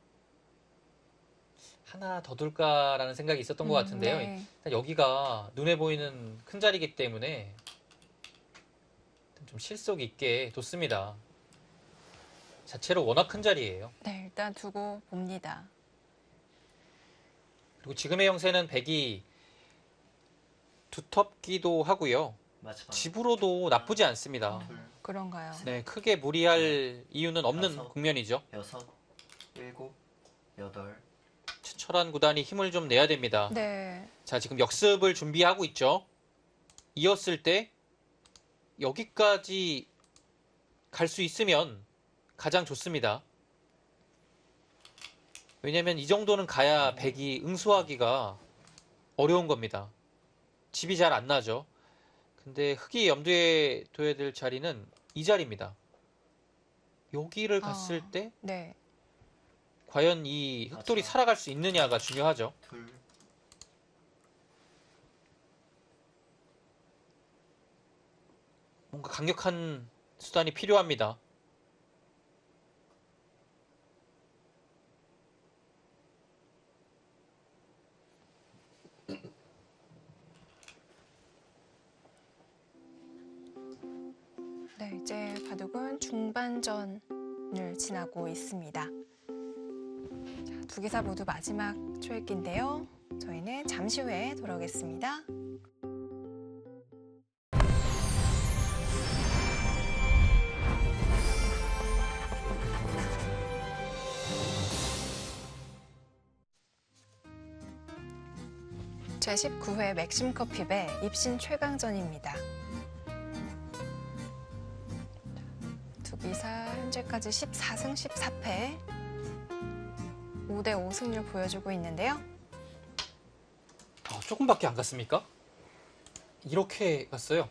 하나 더 둘까라는 생각이 있었던 것 같은데요. 네. 일단 여기가 눈에 보이는 큰 자리이기 때문에 좀 실속 있게 뒀습니다. 자체로 워낙 큰 자리예요. 네, 일단 두고 봅니다. 그리고 지금의 형세는 백이 두텁기도 하고요. 마지막 집으로도 나쁘지 않습니다. 둘, 그런가요? 네, 크게 무리할 이유는 없는 다섯. 국면이죠. 여섯, 일곱, 여덟. 최철환 구단이 힘을 좀 내야 됩니다. 네. 자, 지금 역습을 준비하고 있죠. 이었을 때 여기까지 갈 수 있으면 가장 좋습니다. 왜냐면 이 정도는 가야 백이 응수하기가 어려운 겁니다. 집이 잘 안 나죠. 근데 흙이 염두에 둬야 될 자리는 이 자리입니다. 여기를 갔을 때 네. 과연 이 흙돌이 살아갈 수 있느냐가 중요하죠. 둘, 뭔가 강력한 수단이 필요합니다. 네, 이제 바둑은 중반전을 지나고 있습니다. 자, 두 기사 모두 마지막 초읽기인데요. 저희는 잠시 후에 돌아오겠습니다. 제19회 맥심커피배 입신 최강전입니다. 두 기사 현재까지 14승 14패 5대5 승률 보여주고 있는데요. 조금밖에 안 갔습니까? 이렇게 갔어요.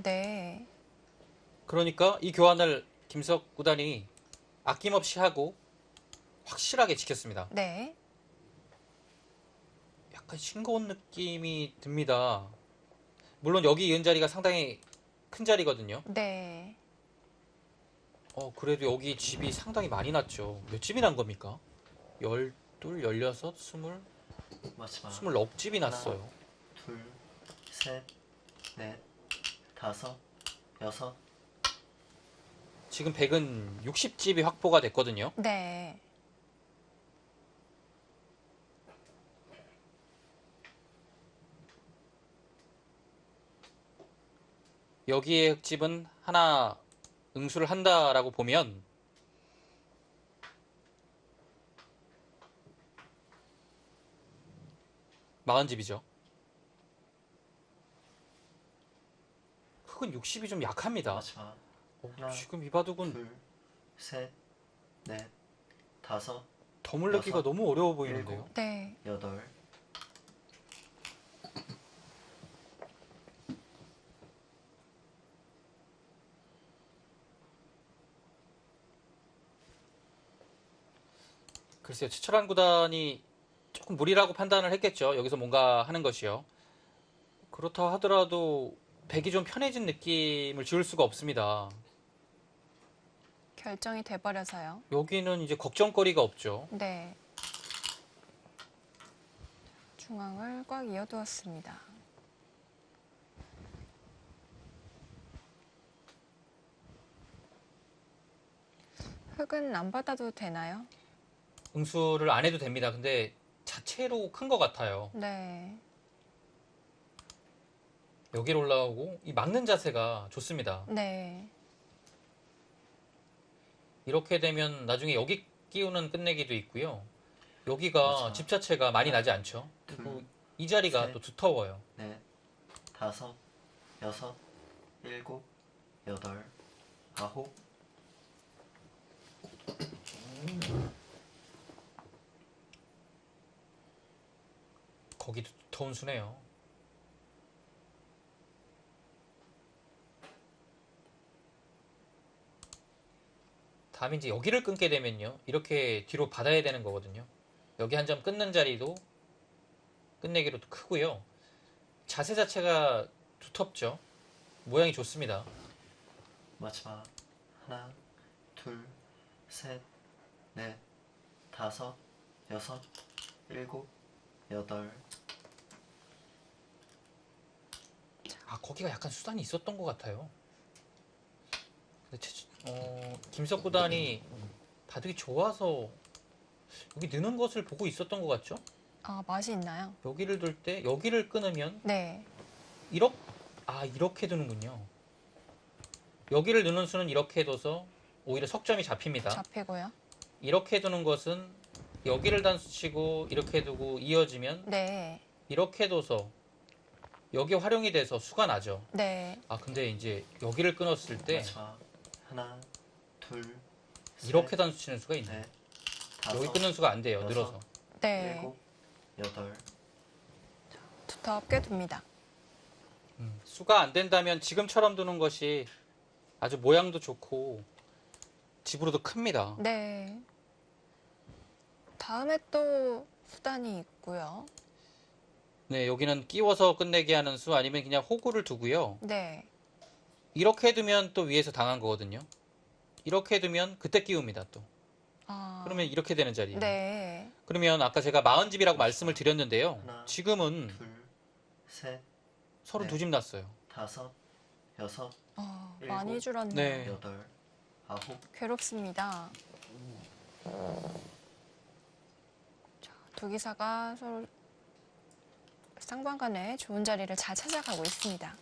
네. 그러니까 이 교환을 김석 구단이 아낌없이 하고 확실하게 지켰습니다. 네. 약간 싱거운 느낌이 듭니다. 물론 여기 이은 자리가 상당히 큰 자리거든요. 네. 그래도 여기 집이 상당히 많이 났죠. 몇 집이 난 겁니까? 12, 16, 20, 마지막 20넉 집이 났어요. 둘, 셋, 넷, 다섯, 여섯. 지금 100은 60집이 확보가 됐거든요. 네. 여기에 흙집은 하나 응수를 한다라고 보면 40집이죠. 흙은 60이 좀 약합니다. 마지막 하나, 지금 이 바둑은 둘, 셋, 넷, 다섯, 덤을 내기가 여섯, 너무 어려워 보이는데요. 일곱. 네. 여덟. 글쎄요, 최철환 구단이 조금 무리라고 판단을 했겠죠. 여기서 뭔가 하는 것이요. 그렇다 하더라도 백이 좀 편해진 느낌을 지울 수가 없습니다. 결정이 돼버려서요. 여기는 이제 걱정거리가 없죠. 네. 중앙을 꽉 이어두었습니다. 흙은 안 받아도 되나요? 응수를 안 해도 됩니다. 근데 자체로 큰 것 같아요. 네. 여기로 올라오고 이 막는 자세가 좋습니다. 네. 이렇게 되면 나중에 여기 끼우는 끝내기도 있고요. 여기가 맞아. 집 자체가 많이 나지 않죠. 그리고 이 자리가 셋. 또 두터워요. 넷, 다섯, 여섯, 일곱, 여덟, 아홉. 거기도 두터운 수네요. 다음에 이제 여기를 끊게 되면요. 이렇게 뒤로 받아야 되는 거거든요. 여기 한 점 끊는 자리도 끝내기로 크고요. 자세 자체가 두텁죠. 모양이 좋습니다. 마지막 하나, 둘, 셋, 넷, 다섯, 여섯, 일곱, 여덟. 아, 거기가 약간 수단이 있었던 것 같아요. 근데 김석 구단이 바둑이 좋아서 여기 느는 것을 보고 있었던 것 같죠? 아, 맛이 있나요? 여기를 둘 때 여기를 끊으면 네. 이렇게 두는군요. 여기를 느는 수는 이렇게 둬서 오히려 석점이 잡힙니다. 잡히고요. 이렇게 두는 것은 여기를 단수치고 이렇게 두고 이어지면 네. 이렇게 둬서 여기 활용이 돼서 수가 나죠. 네. 아, 근데 이제 여기를 끊었을 때 마지막 하나, 둘, 셋, 이렇게 단수치는 수가 있네요. 넷, 다섯, 여기 끊는 수가 안 돼요. 여섯. 늘어서. 네. 일곱, 여덟. 두텁게 둡니다. 수가 안 된다면 지금처럼 두는 것이 아주 모양도 좋고 집으로도 큽니다. 네. 다음에 또 수단이 있고요. 네, 여기는 끼워서 끝내게 하는 수 아니면 그냥 호구를 두고요. 네. 이렇게 두면 또 위에서 당한 거거든요. 이렇게 두면 그때 끼웁니다, 또. 아. 그러면 이렇게 되는 자리예요. 네. 그러면 아까 제가 40집이라고 말씀을 드렸는데요. 하나, 지금은 둘, 셋, 32집 났어요. 다섯, 여섯, 일곱, 많이 줄었네요. 네. 여덟, 아홉. 괴롭습니다. 자, 두 기사가 서로 쌍방간에 좋은 자리를 잘 찾아가고 있습니다.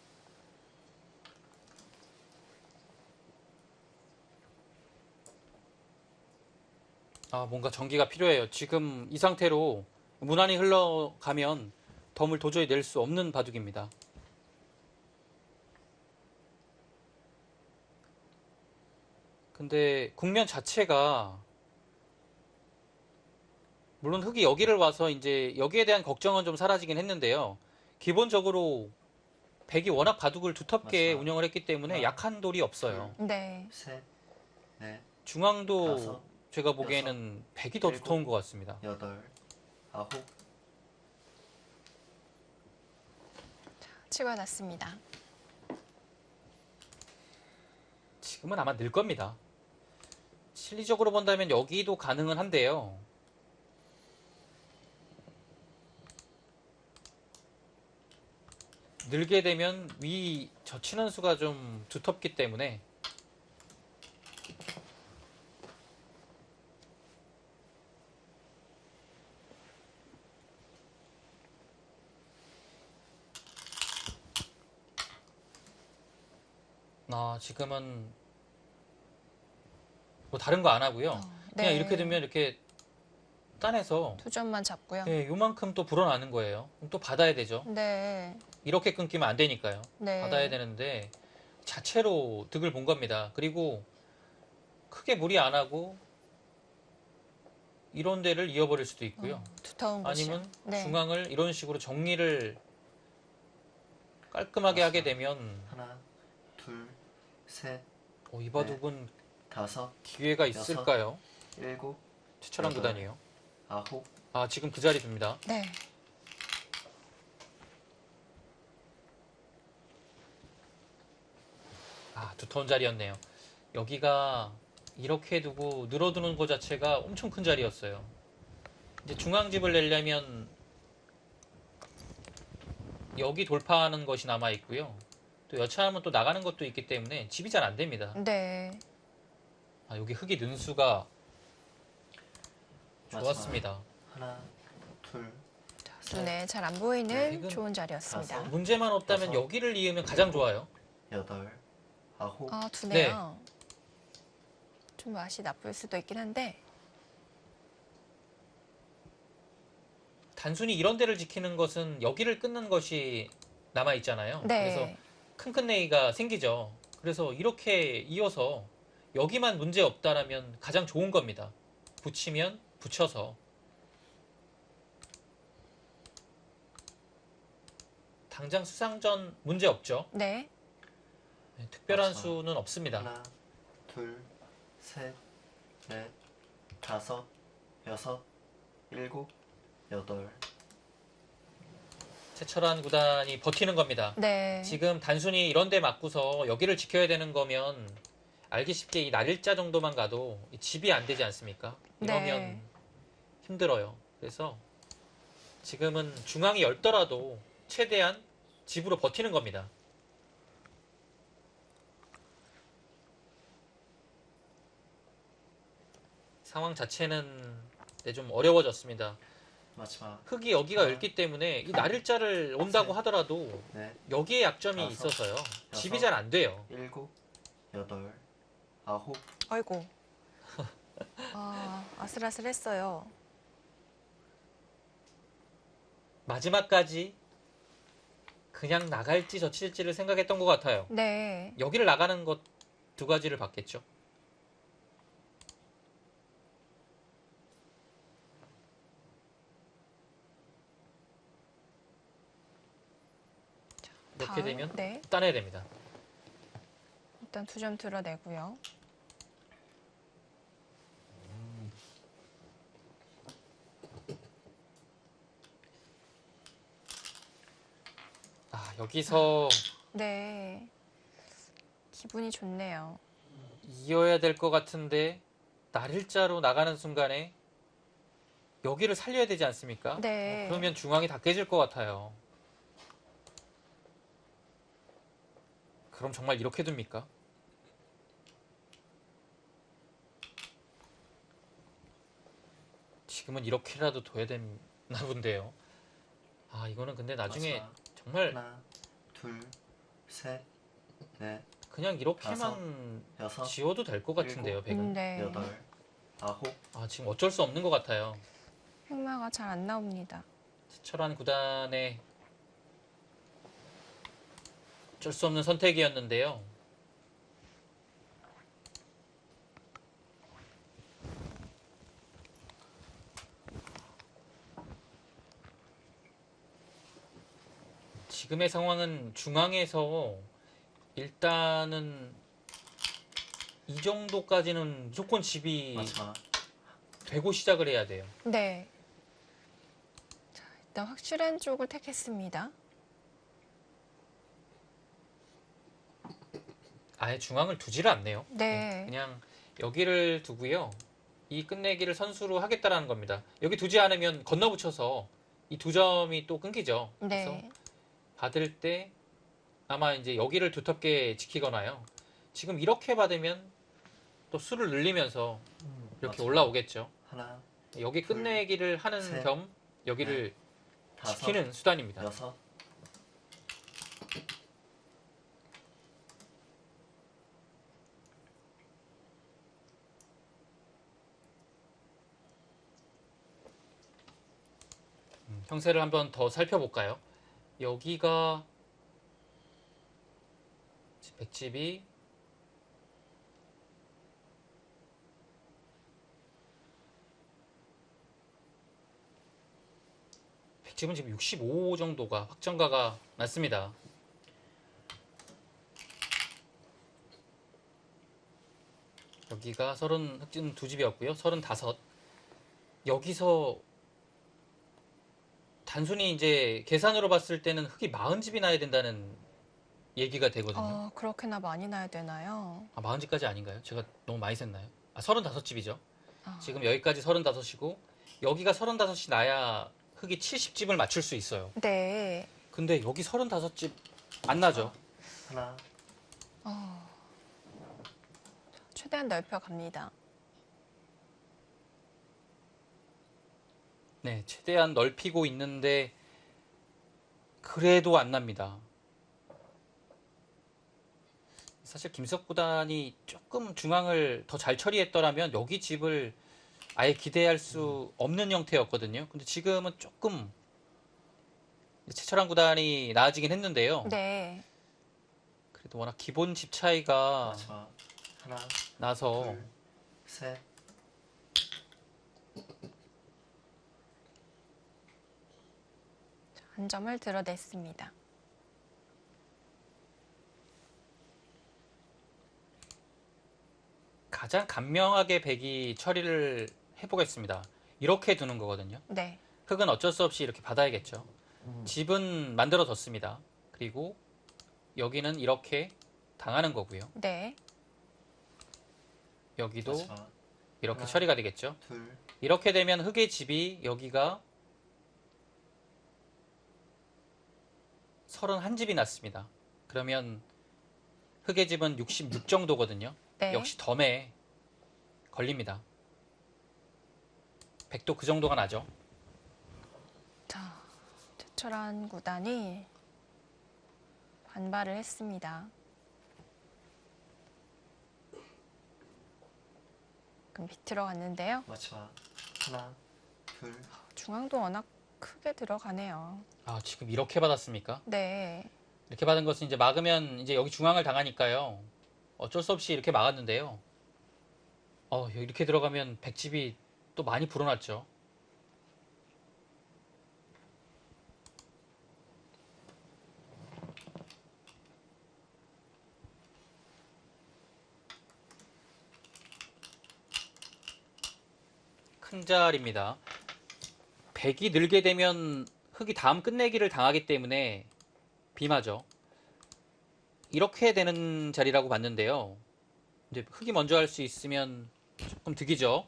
아, 뭔가 전기가 필요해요. 지금 이 상태로 무난히 흘러가면 덤을 도저히 낼 수 없는 바둑입니다. 근데 국면 자체가 물론 흙이 여기를 와서 이제 여기에 대한 걱정은 좀 사라지긴 했는데요. 기본적으로 백이 워낙 바둑을 두텁게 맞습니다. 운영을 했기 때문에 하나, 약한 돌이 없어요. 네. 셋, 넷, 중앙도 다섯, 제가 보기에는 백이 더 일곱, 두터운 것 같습니다. 여덟, 아홉. 치고놨습니다. 지금은 아마 늘 겁니다. 실리적으로 본다면 여기도 가능은 한데요. 늘게 되면 위 젖히는 수가 좀 두텁기 때문에 지금은 뭐 다른 거 안 하고요. 그냥 네. 이렇게 되면 이렇게 따내서 두 점만 잡고요. 예, 요만큼 또 불어나는 거예요. 그럼 또 받아야 되죠. 네. 이렇게 끊기면 안 되니까요. 네. 받아야 되는데 자체로 득을 본 겁니다. 그리고 크게 무리 안 하고 이런 데를 이어버릴 수도 있고요. 두터운 곳이요. 아니면 네. 중앙을 이런 식으로 정리를 깔끔하게 하게 되면 하나, 둘, 셋, 이 바둑은 다섯, 기회가 있을까요? 일곱, 최철한 여덟. 구단이에요. 아홉. 지금 그 자리 둡니다. 네. 두터운 자리였네요. 여기가 이렇게 두고 늘어두는 것 자체가 엄청 큰 자리였어요. 이제 중앙집을 내려면 여기 돌파하는 것이 남아 있고요. 또 여차하면 또 나가는 것도 있기 때문에 집이 잘 안 됩니다. 네. 여기 흙이 는수가 마지막. 좋았습니다. 하나, 둘, 셋, 눈에 잘 안 보이는 네, 이건 좋은 자리였습니다. 다섯. 문제만 없다면 여섯. 여기를 이으면 가장 좋아요. 여덟, 아홉, 아, 두네요. 좀 맛이 나쁠 수도 있긴 한데. 단순히 이런 데를 지키는 것은 여기를 끊는 것이 남아 있잖아요. 네. 그래서 큰큰내기가 생기죠. 그래서 이렇게 이어서 여기만 문제 없다라면 가장 좋은 겁니다. 붙이면 붙여서 당장 수상전 문제 없죠. 네. 네, 특별한 마지막. 수는 없습니다. 하나, 둘, 셋, 넷, 다섯, 여섯, 일곱, 여덟. 최철환 구단이 버티는 겁니다. 네. 지금 단순히 이런 데 맞고서 여기를 지켜야 되는 거면 알기 쉽게 이 날일자 정도만 가도 이 집이 안 되지 않습니까? 이러면 네. 힘들어요. 그래서 지금은 중앙이 열더라도 최대한 집으로 버티는 겁니다. 상황 자체는 네, 좀 어려워졌습니다. 마지막. 흙이 여기가 하나, 열기 때문에 이 날일자를 온다고 셋. 하더라도 넷, 여기에 약점이 다섯, 있어서요. 집이 여섯. 잘 안 돼요. 일곱, 여덟, 아홉, 아이고. 아, 아슬아슬했어요. 마지막까지 그냥 나갈지 젖힐지를 생각했던 것 같아요. 네. 여기를 나가는 것 두 가지를 봤겠죠. 이렇게 다음, 되면 네. 따내야 됩니다. 일단 2점 들어내고요. 여기서 네. 기분이 좋네요. 이어야 될 것 같은데 날일자로 나가는 순간에 여기를 살려야 되지 않습니까? 네. 그러면 중앙이 다 깨질 것 같아요. 그럼 정말 이렇게 둡니까? 지금은 이렇게라도 둬야 되나 본데요. 이거는 근데 나중에 마지막. 정말 하나, 둘, 셋, 넷, 그냥 이렇게만 여섯, 지워도 될 것 같은데요, 백은. 네. 여덟, 아홉, 지금 어쩔 수 없는 것 같아요. 흑마가 잘 안 나옵니다. 최철환 구단의 어쩔 수 없는 선택이었는데요. 지금의 상황은 중앙에서 일단은 이 정도까지는 무조건 집이 마지막. 되고 시작을 해야 돼요. 네. 자, 일단 확실한 쪽을 택했습니다. 아예 중앙을 두지를 않네요. 네. 그냥 여기를 두고요. 이 끝내기를 선수로 하겠다라는 겁니다. 여기 두지 않으면 건너붙여서 이 2점이 또 끊기죠. 그래서 네. 받을 때 아마 이제 여기를 두텁게 지키거나요. 지금 이렇게 받으면 또 수를 늘리면서 이렇게 마지막. 올라오겠죠. 하나, 여기 둘, 끝내기를 하는 셋, 겸 여기를 다섯, 지키는 수단입니다. 여섯, 형세를 한번 더 살펴볼까요? 여기가 백집이 백집은 지금 65 정도가 확정가가 났습니다. 여기가 32집이었고요. 35. 여기서 단순히 이제 계산으로 봤을 때는 흙이 40집이 나야 된다는 얘기가 되거든요. 그렇게나 많이 나야 되나요? 40집까지 아닌가요? 제가 너무 많이 셌나요? 35집이죠. 아. 지금 여기까지 35이고 여기가 35이 나야 흙이 70집을 맞출 수 있어요. 네. 근데 여기 35집 안 나죠. 하나, 최대한 넓혀갑니다. 네, 최대한 넓히고 있는데 그래도 안 납니다. 사실 김석 구단이 조금 중앙을 더 잘 처리했더라면 여기 집을 아예 기대할 수 없는 형태였거든요. 근데 지금은 조금 최철환 구단이 나아지긴 했는데요. 네. 그래도 워낙 기본 집 차이가 마지막 하나, 나서 둘, 셋. 한 점을 드러냈습니다. 가장 간명하게 백이 처리를 해보겠습니다. 이렇게 두는 거거든요. 네. 흙은 어쩔 수 없이 이렇게 받아야겠죠. 집은 만들어뒀습니다. 그리고 여기는 이렇게 당하는 거고요. 네. 여기도 마지막 이렇게 하나. 처리가 되겠죠. 둘, 이렇게 되면 흙의 집이 여기가 31집이 났습니다. 그러면 흙의 집은 66 정도거든요. 네. 역시 덤에 걸립니다. 100도 그 정도가 나죠. 자, 최철환 구단이 반발을 했습니다. 그럼 비틀어 갔는데요. 마지막 하나, 둘, 중앙도 워낙 크게 들어가네요. 아, 지금 이렇게 받았습니까? 네. 이렇게 받은 것은 이제 막으면 이제 여기 중앙을 당하니까요. 어쩔 수 없이 이렇게 막았는데요. 이렇게 들어가면 백집이 또 많이 불어났죠. 큰 자리입니다. 백이 늘게 되면 흙이 다음 끝내기를 당하기 때문에 빔하죠. 이렇게 되는 자리라고 봤는데요. 이제 흙이 먼저 할 수 있으면 조금 득이죠.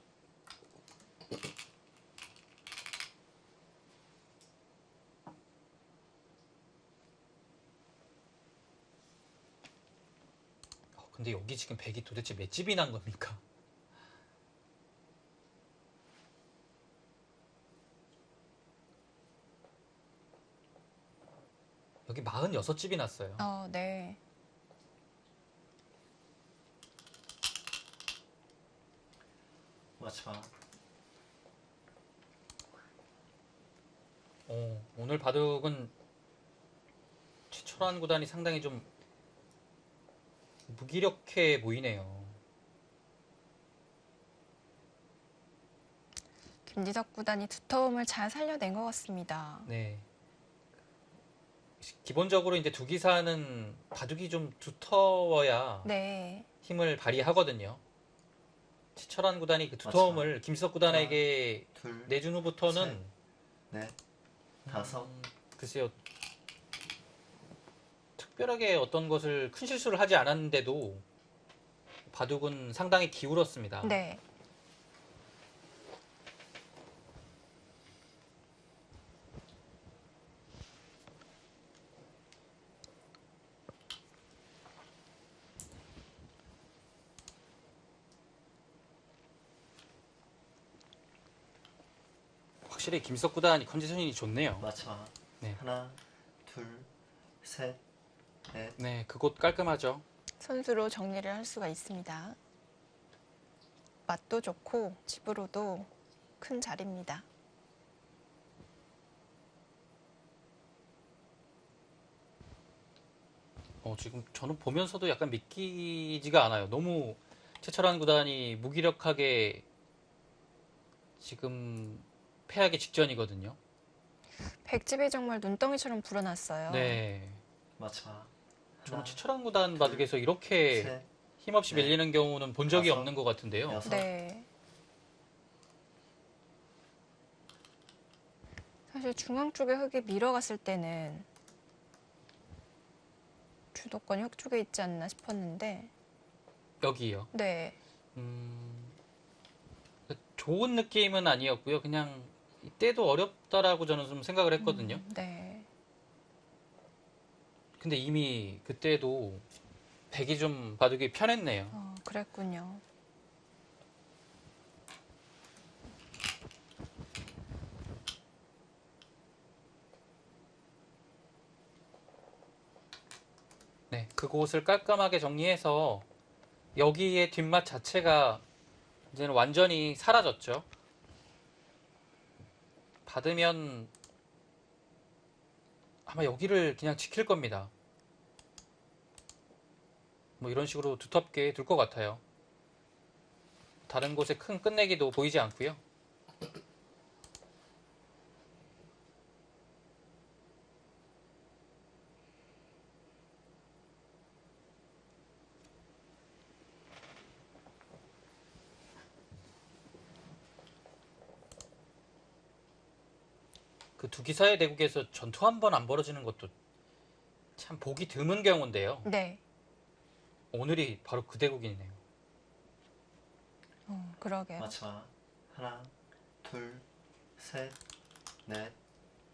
근데 여기 지금 백이 도대체 몇 집이 난 겁니까? 여기 46집이 났어요. 네. 마지막 오늘 바둑은 최철환 구단이 상당히 좀 무기력해 보이네요. 김지석 구단이 두터움을 잘 살려낸 것 같습니다. 네. 기본적으로 이제 두기사는 바둑이 좀 두터워야 네. 힘을 발휘하거든요. 최철환 구단이 그 두터움을 김지석 구단에게 둘, 내준 후부터는 넷, 다섯. 글쎄요. 특별하게 어떤 것을 큰 실수를 하지 않았는데도 바둑은 상당히 기울었습니다. 네. 확실히 김석 구단이 컨디션이 좋네요. 마지막 네. 하나, 둘, 셋, 넷. 네, 그곳 깔끔하죠. 선수로 정리를 할 수가 있습니다. 맛도 좋고 집으로도 큰 자리입니다. 지금 저는 보면서도 약간 믿기지가 않아요. 너무 최철환 구단이 무기력하게 지금 패하기 직전이거든요. 백집이 정말 눈덩이처럼 불어났어요. 네. 마지막 저는 하나, 최철환 구단 바둑에서 이렇게 셋, 힘없이 넷, 밀리는 경우는 본 적이 다섯, 없는 것 같은데요. 여섯. 네. 사실 중앙 쪽에 흙이 밀어갔을 때는 주도권이 흙 쪽에 있지 않나 싶었는데, 여기요. 네. 좋은 느낌은 아니었고요. 그냥 이때도 어렵다라고 저는 좀 생각을 했거든요. 네. 근데 이미 그때도 백이 좀 바둑이 편했네요. 그랬군요. 네, 그곳을 깔끔하게 정리해서 여기의 뒷맛 자체가 이제는 완전히 사라졌죠. 받으면 아마 여기를 그냥 지킬 겁니다. 뭐 이런 식으로 두텁게 둘 것 같아요. 다른 곳에 큰 끝내기도 보이지 않고요. 그 두 기사의 대국에서 전투 한 번 안 벌어지는 것도 참 보기 드문 경우인데요. 네. 오늘이 바로 그 대국이네요. 그러게요. 마지막 하나, 둘, 셋, 넷,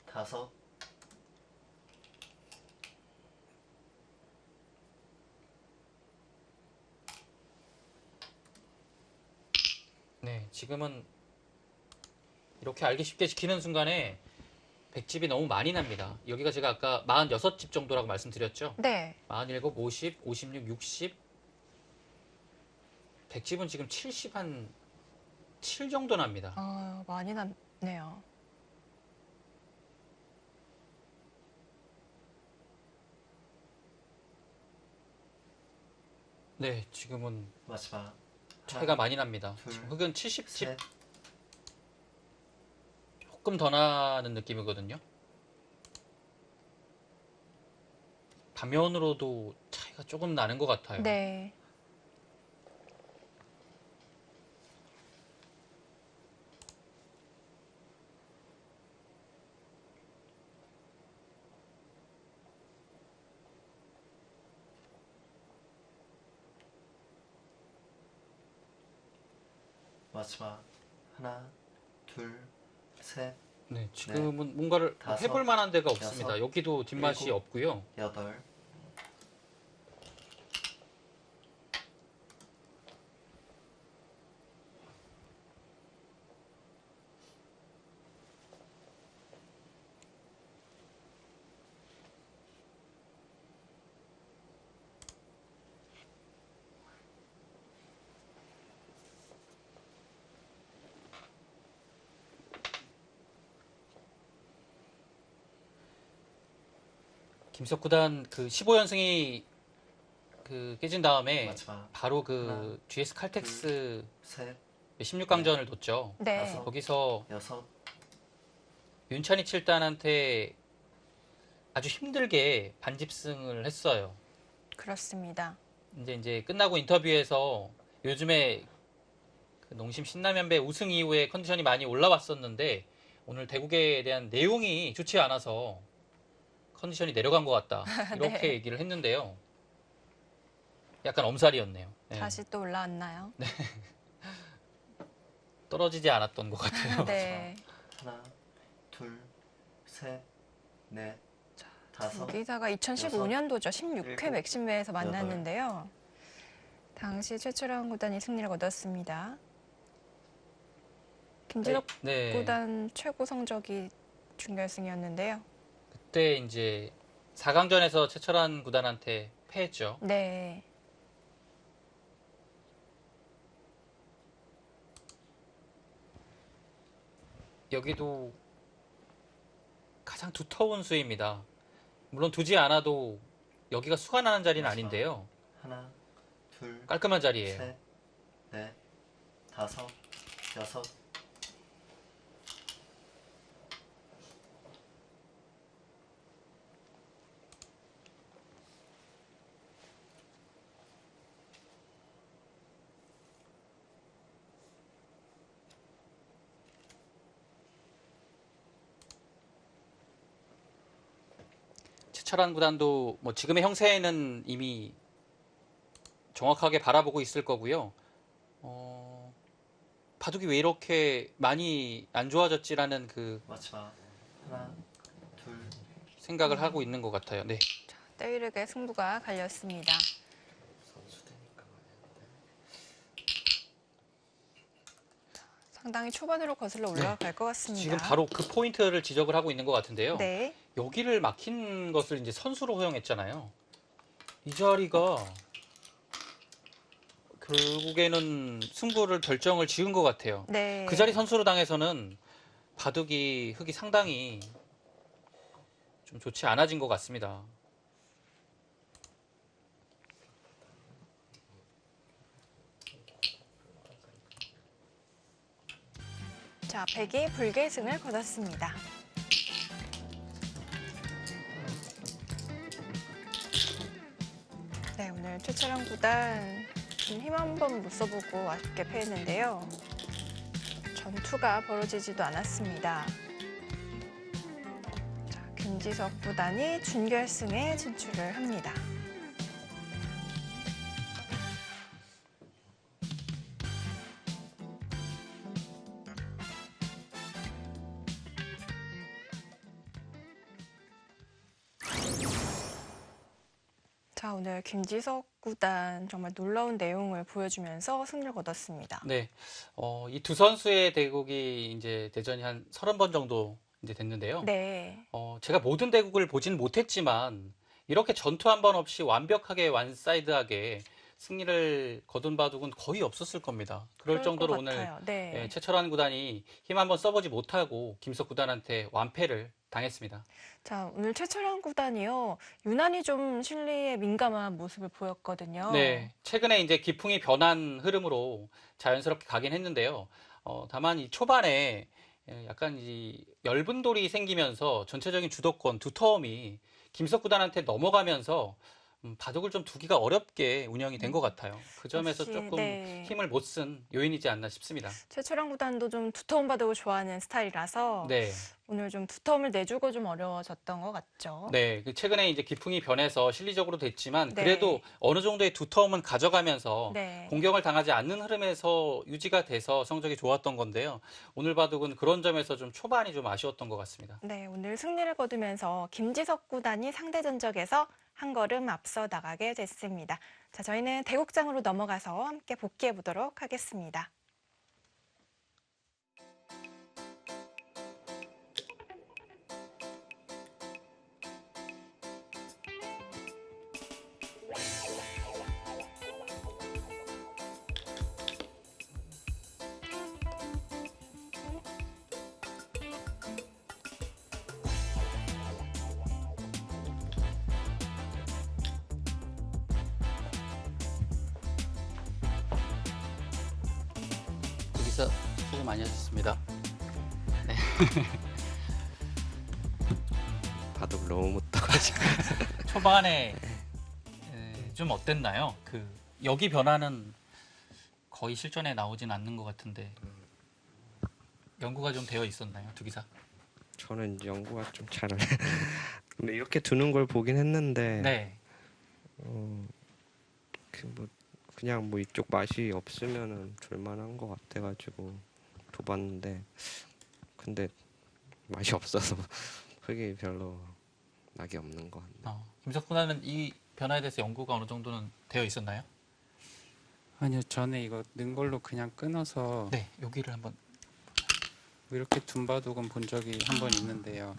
다섯. 네, 지금은 이렇게 알기 쉽게 지키는 순간에 백집이 너무 많이 납니다. 여기가 제가 아까 46집 정도라고 말씀드렸죠? 네. 47, 50, 56, 60. 백집은 지금 70 한 7 정도 납니다. 많이 났네요. 네, 지금은 마지막 차이가 많이 납니다. 둘, 지금 흑은 70집 셋, 조금 더 나는 느낌이거든요. 반면으로도 차이가 조금 나는 것 같아요. 네. 마지막 하나, 둘, 셋, 네, 지금은 뭔가를 다섯, 해볼 만한 데가 없습니다. 여섯, 여기도 뒷맛이 일곱. 없고요. 여덟. 김석 구단 그 15연승이 그 깨진 다음에 마지막 바로 그 하나, GS 칼텍스 셋, 16강전을 뒀죠. 네. 다섯. 거기서 여섯. 윤찬희 7단한테 아주 힘들게 반집승을 했어요. 그렇습니다. 이제 끝나고 인터뷰에서 요즘에 그 농심 신라면배 우승 이후에 컨디션이 많이 올라왔었는데 오늘 대국에 대한 내용이 좋지 않아서 컨디션이 내려간 것 같다. 이렇게 네. 얘기를 했는데요. 약간 엄살이었네요. 네. 다시 또 올라왔나요? 떨어지지 않았던 것 같아요. 네. 하나, 둘, 셋, 넷, 다섯. 기사가 2015년도죠. 16회 일곱, 맥심배에서 만났는데요. 당시 최철원 구단이 승리를 거뒀습니다. 김진욱 네. 구단 최고 성적이 준결승이었는데요. 그때 이제 4강전에서 최철한 구단한테 패했죠. 네. 여기도 가장 두터운 수입니다. 물론 두지 않아도 여기가 수가 나는 자리는 마지막. 아닌데요. 하나, 둘, 깔끔한 자리예요. 셋, 넷, 다섯, 여섯. 최철한 구단도 뭐 지금의 형세는 이미 정확하게 바라보고 있을 거고요. 바둑이 왜 이렇게 많이 안 좋아졌지라는 그 마지막 하나, 둘, 생각을 하고 있는 것 같아요. 네. 때이르게 승부가 갈렸습니다. 상당히 초반으로 거슬러 올라갈 것 같습니다. 지금 바로 그 포인트를 지적을 하고 있는 것 같은데요. 네. 여기를 막힌 것을 이제 선수로 허용했잖아요. 이 자리가 결국에는 승부를 결정을 지은 것 같아요. 네. 그 자리 선수로 당해서는 바둑이 흙이 상당히 좀 좋지 않아진 것 같습니다. 자, 백이 불계승을 거뒀습니다. 네, 오늘 최철원 구단 좀 힘 한번 못 써보고 아쉽게 패했는데요. 전투가 벌어지지도 않았습니다. 자, 김지석 구단이 준결승에 진출을 합니다. 자, 오늘 김지석 구단 정말 놀라운 내용을 보여주면서 승리를 거뒀습니다. 네, 이 두 선수의 대국이 이제 대전이 한 30번 정도 이제 됐는데요. 네. 제가 모든 대국을 보진 못했지만 이렇게 전투 한 번 없이 완벽하게 완사이드하게 승리를 거둔 바둑은 거의 없었을 겁니다. 그럴 정도로 것 오늘 같아요. 네. 최철환 구단이 힘 한번 써보지 못하고 김석 구단한테 완패를 당했습니다. 자, 오늘 최철원 구단이요. 유난히 좀 실리에 민감한 모습을 보였거든요. 네, 최근에 이제 기풍이 변한 흐름으로 자연스럽게 가긴 했는데요. 다만 이 초반에 약간 이 엷은 돌이 생기면서 전체적인 주도권, 두터움이 김석 구단한테 넘어가면서 바둑을 좀 두기가 어렵게 운영이 된 것 같아요. 그 점에서 역시, 조금 네. 힘을 못 쓴 요인이지 않나 싶습니다. 최철원 구단도 좀 두터운 바둑을 좋아하는 스타일이라서 네. 오늘 좀 두터움을 내주고 좀 어려워졌던 것 같죠. 네, 그 최근에 이제 기풍이 변해서 실리적으로 됐지만 네. 그래도 어느 정도의 두터움은 가져가면서 네. 공격을 당하지 않는 흐름에서 유지가 돼서 성적이 좋았던 건데요. 오늘 바둑은 그런 점에서 좀 초반이 좀 아쉬웠던 것 같습니다. 네, 오늘 승리를 거두면서 김지석 구단이 상대 전적에서 한 걸음 앞서 나가게 됐습니다. 자, 저희는 대국장으로 넘어가서 함께 복귀해 보도록 하겠습니다. 여기서 수고 많이 하셨습니다. 바둑 너무 못 떠가지고. 초반에 좀 어땠나요? 그 여기 변화는 거의 실전에 나오진 않는 것 같은데 연구가 좀 되어 있었나요, 두 기사? 저는 연구가 좀 잘 안. 근데 이렇게 두는 걸 보긴 했는데. 네. 그냥 뭐 이쪽 맛이 없으면은 줄만한 것 같아가지고 둬봤는데 근데 맛이 없어서 흙이 별로 낙이 없는 것 같네요. 김석 구단은 이 변화에 대해서 연구가 어느 정도는 되어 있었나요? 아니요, 전에 이거 는 걸로 그냥 끊어서 네, 여기를 한번. 이렇게 둔 바둑은 본 적이 한 번 있는데요.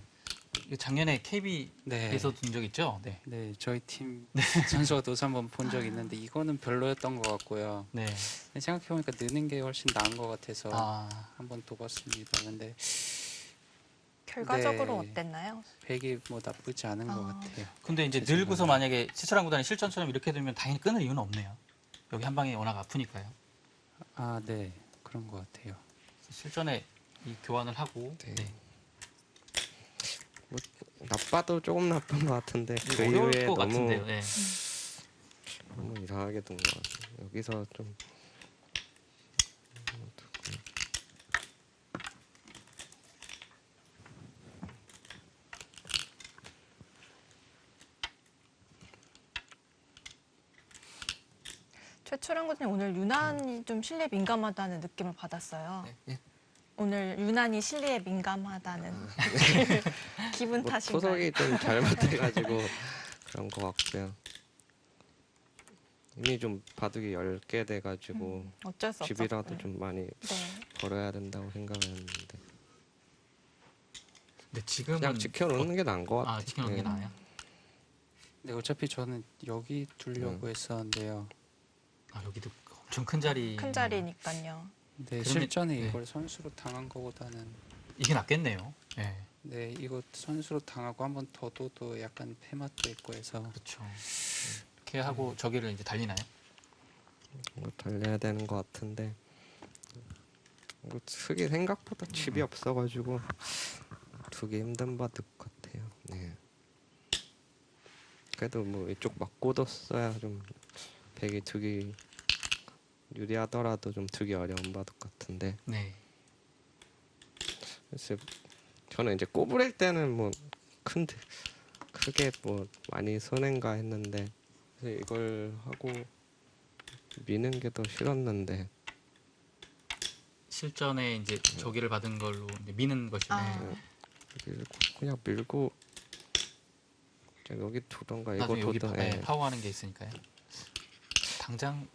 이거 작년에 KB에서 네. 둔 적 있죠? 네. 네, 저희 팀 선수가 둬서 한번 본 적이 있는데 이거는 별로였던 것 같고요. 네. 생각해보니까 느는 게 훨씬 나은 것 같아서 한번 둬봤습니다. 근데 결과적으로 네. 어땠나요? 백이 뭐 나쁘지 않은 것 같아요. 근데 이제 제 늘고서 생각은. 만약에 최철환 구단이 실전처럼 이렇게 되면 당연히 끊을 이유는 없네요. 여기 한 방에 워낙 아프니까요. 아, 네, 그런 것 같아요. 실전에 이 교환을 하고. 네. 네. 나빠도 조금 나쁜 것 같은데 그 어려울 이후에 것 너무 같은데요. 네. 너무 이상하게 둔 것 같아요. 여기서 좀 최철원 구단이 오늘 유난히 좀 실리에 민감하다는 느낌을 받았어요. 네. 오늘 유난히 실리에 민감하다는 기분 뭐 탓인가요? 토속이 좀 잘못돼가지고 그런 것 같고요. 이미 좀 바둑이 10개 돼가지고 어쩔 수 집이라도 없었군요. 좀 많이 네. 걸어야 된다고 생각했는데 근데 지금은 그냥 지켜놓는 게 나은 것 같아요. 아, 지켜놓는 게 예. 나아요? 네, 어차피 저는 여기 두려고 했었는데요. 아, 여기도 엄청 큰 자리. 큰 자리니까요. 근데 그러면- 실전에 네. 이걸 선수로 당한 거보다는 이게 낫겠네요. 예. 네, 이거 선수로 당하고 한 번 더 둬도 약간 패맛도 있고 해서 그렇죠. 이렇게 하고 저기를 이제 달리나요? 뭐 달려야 되는 것 같은데 뭐 흙이 생각보다 칩이 없어가지고 두기 힘든 바둑 같아요. 네. 그래도 뭐 이쪽 맞고 뒀어야 좀 백이 두기 유리하더라도 좀 두기 어려운 바둑 같은데 네. 그래서 저는 이제 꼬부릴 때는 뭐 크게 뭐 많이 손해인가 했는데 그래서 이걸 하고 미는 게 더 싫었는데 실전에 이제 저기를 받은 걸로 이제 미는 것이네. 아. 그냥 밀고 이제 여기 두던가 이거 나중에 여기 두던 파워하는 게 있으니까요. 당장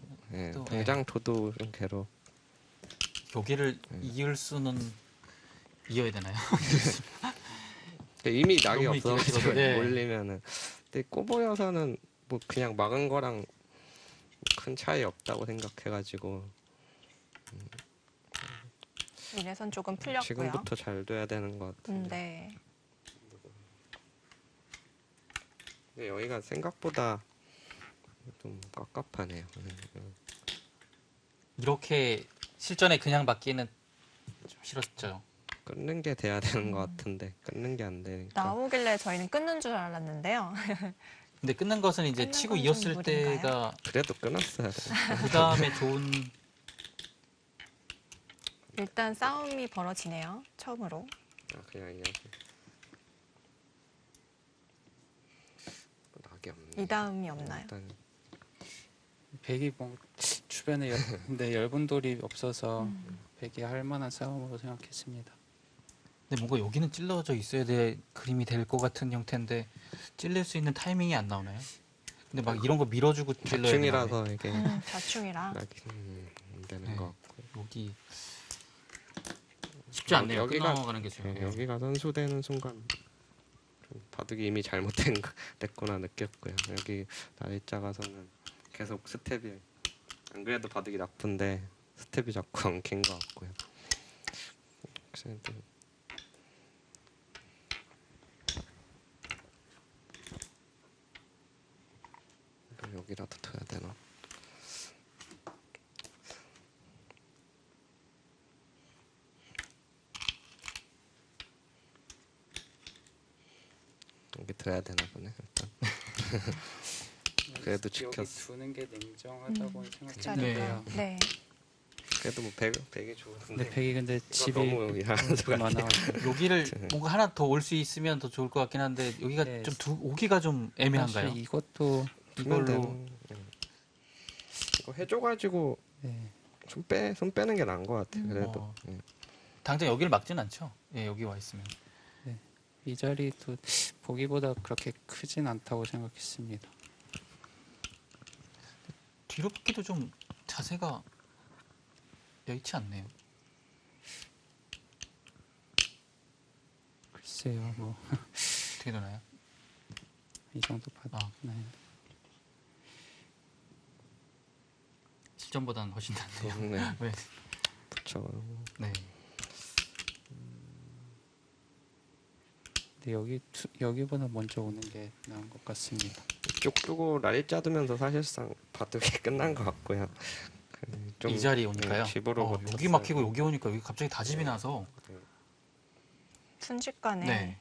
또, 당장 둬도 좀 괴로 여기를 이을 수는 이어야 되나요? 이미 낙이 너무 있기가 없어가지고 싫어서, 네. 올리면은 근데 꼬보여서는 뭐 그냥 막은 거랑 큰 차이 없다고 생각해가지고 이래선 조금 풀렸고요. 지금부터 잘 돼야 되는 것 같은데 네. 근데 여기가 생각보다 좀 깝깝하네요. 이렇게 실전에 그냥 받기는 좀 싫었죠. 끊는 게 돼야 되는 것 같은데 끊는 게 안 되니까 나오길래 저희는 끊는 줄 알았는데요. 근데 끊는 것은 이제 끊는 치고 건 좀 이었을 무리인가요? 때가 그래도 끊었어야 돼. 그 다음에 좋은 일단 싸움이 벌어지네요. 처음으로. 그냥 이야기. 낙이 없네. 이 다음이 없나요? 일단 백이 뭐 주변에 근데 얇은 돌이 없어서 백이 할 만한 싸움으로 생각했습니다. 근데 뭔가 여기는 찔러져 있어야 될 그림이 될 것 같은 형태인데 찔릴 수 있는 타이밍이 안 나오나요? 근데 막 이런 거 밀어주고 찔러야 되나? 대충이라서 이게 자충이라. 낙이 안 되는 네. 것 같고 여기 쉽지 않네요. 여기가- 끊어가는 게 지금. 여기가 선수되는 순간 좀 바둑이 이미 잘못된 됐구나 느꼈고요. 여기 날짜 가서는 계속 스텝이 안 그래도 바둑이 나쁜데 스텝이 자꾸 엉킨 것 같고요. 그래도 여기라도 둬야 되나? 여기 둬야 되나 보네 일단. 그래도 여기 지켰어. 두는 게 냉정하다고 그 생각했는데요. 자리가. 네. 그래도 뭐 백이 좋은데. 근데 백이 근데 이거 집이 너무 이상한 것 같아. 많아. 여기를 뭔가 하나 더 올 수 있으면 더 좋을 것 같긴 한데 여기가 네. 좀 오기가 좀 애매한가요? 사실 이것도 이걸로 이거 해줘가지고 네. 손 빼는 게 나은 것 같아. 그래도 어. 당장 여기를 막진 않죠. 예, 여기 와 있으면. 이 자리도 보기보다 그렇게 크진 않다고 생각했습니다. 뒤로 붙기도 좀 자세가 여의치 않네요. 글쎄요, 뭐 이 어떻게 되나요? 정도 봐도 아. 네. 실전보다는 훨씬 낫네요. 네. 네. 붙여. 네. 근데 여기보다 먼저 오는 게 나은 것 같습니다. 쭉 두고 날짜 두면서 사실상 바둑이 끝난 것 같고요. 좀 이 자리에 오니까요. 집으로 여기 붙었어요. 막히고 여기 오니까 여기 갑자기 다집이 나서. 순식간에 네.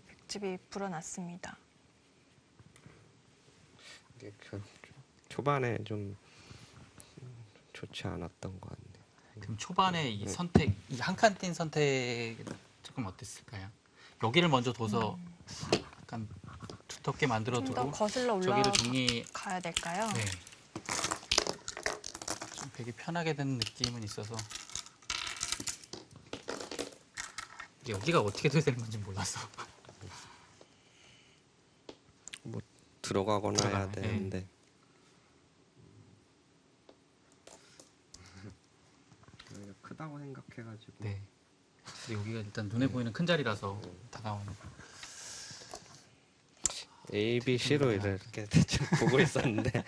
백집이 불어났습니다. 이게 초반에 좀 좋지 않았던 것 같네요. 그럼 초반에 이 네. 선택, 이 한 칸 뛴 선택 조금 어땠을까요? 여기를 먼저 둬서 약간 두텁게 만들어 좀 더 두고 거슬러 저기를 정리. 올라가야 될까요? 네. 좀 되게 편하게 되는 느낌은 있어서 여기가 어떻게 돼야 되는 건지 몰라서. 들어가거나 해야 들어가요. 네. 되는데 한다고 생각해가지고 네. 근데 여기가 일단 눈에 보이는 큰 자리라서 다가오는. A, B, C로 이렇게 대충 보고 있었는데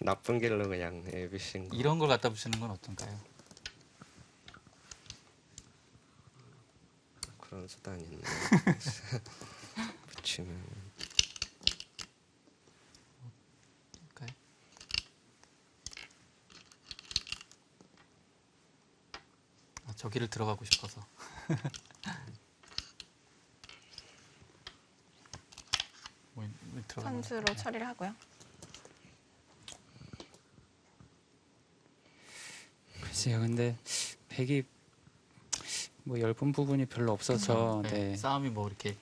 나쁜 길로 그냥 A, B, C인 거. 이런 걸 갖다 붙이는 건 어떤가요? 그런 수단이 있네. 붙이면 볼까요? 아, 저기를 들어가고 싶어서. 왜 들어가나? 선수로 처리를 하고요. 글쎄요, 근데 백이 뭐 얇은 부분이 별로 없어서 네, 네. 싸움이 뭐 이렇게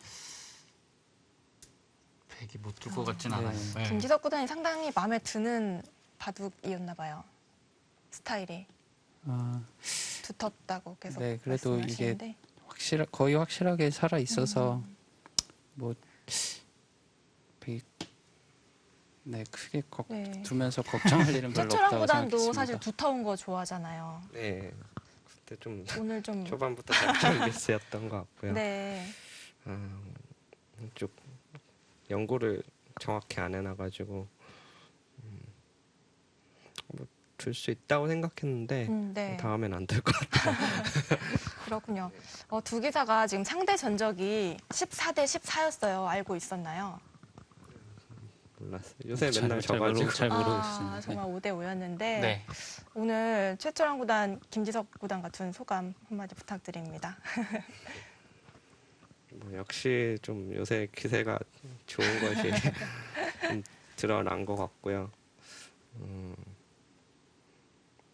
백이 못 들 것 같진 네. 않아요. 네. 김지석 구단이 상당히 마음에 드는 바둑이었나 봐요. 스타일이 아, 두텁다고 계속 네, 그래도 이게 말씀하시는데. 거의 확실하게 살아 있어서 뭐 백이 네 크게 네. 두면서 걱정할 일은 별로 최철환 없다고 구단도 생각했습니다. 사실 두터운 거 좋아하잖아요. 네 그때 좀 오늘 좀 초반부터 작전 미스였던 것 같고요. 네. 쭉 연구를 정확히 안 해놔가지고 줄 수 있다고 생각했는데 네. 다음엔 안 될 것 같아요. 그렇군요. 두 기사가 지금 상대 전적이 14대 14였어요. 알고 있었나요? 몰랐어요. 요새 잘- 맨날 잘 져가지고 잘 모르겠습니다. 아, 정말 5대 5였는데 네. 오늘 최철환 구단, 김지석 구단 같은 소감 한마디 부탁드립니다. 뭐 역시 좀 요새 기세가 좋은 것이 좀 드러난 것 같고요.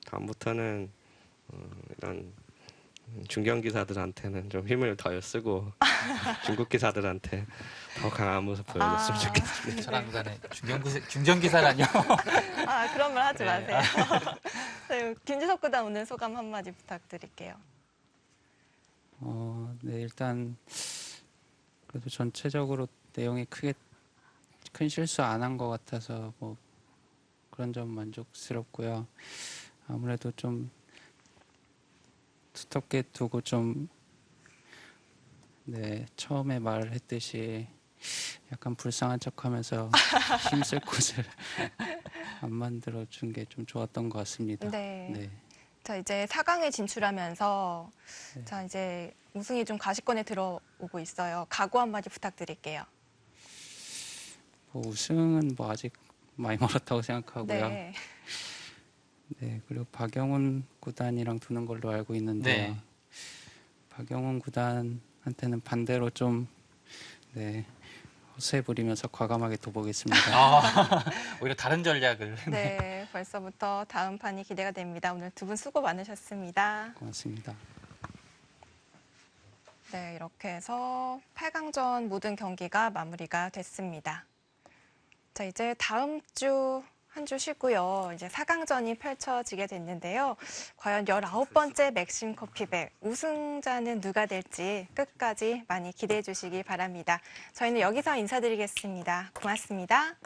다음부터는 이런 중견 기사들한테는 좀 힘을 더 쓰고 중국 기사들한테 더 강한 모습 보여줬으면 좋겠습니다. 철학 구단의 중견 기사라뇨. 그런 말 하지 네. 마세요. 네, 김지석 구단 오늘 소감 한마디 부탁드릴게요. 네, 일단 그래도 전체적으로 내용이 크게 큰 실수 안 한 것 같아서 뭐 그런 점 만족스럽고요. 아무래도 좀 두텁게 두고 좀 네, 처음에 말했듯이 약간 불쌍한 척하면서 힘쓸 곳을 안 만들어 준 게 좀 좋았던 것 같습니다. 네. 네. 자, 이제 4강에 진출하면서 네. 자, 이제 우승이 좀 가시권에 들어오고 있어요. 각오 한마디 부탁드릴게요. 뭐 우승은 뭐 아직 많이 멀었다고 생각하고요. 네. 네, 그리고 박영훈 구단이랑 두는 걸로 알고 있는데요. 네. 박영훈 구단한테는 반대로 좀 네, 허세 부리면서 과감하게 둬보겠습니다. 오히려 다른 전략을. 네, 벌써부터 다음 판이 기대가 됩니다. 오늘 두 분 수고 많으셨습니다. 고맙습니다. 네, 이렇게 해서 8강전 모든 경기가 마무리가 됐습니다. 자, 이제 다음 주 한 주 쉬고요. 이제 4강전이 펼쳐지게 됐는데요. 과연 19번째 맥심 커피백 우승자는 누가 될지 끝까지 많이 기대해 주시기 바랍니다. 저희는 여기서 인사드리겠습니다. 고맙습니다.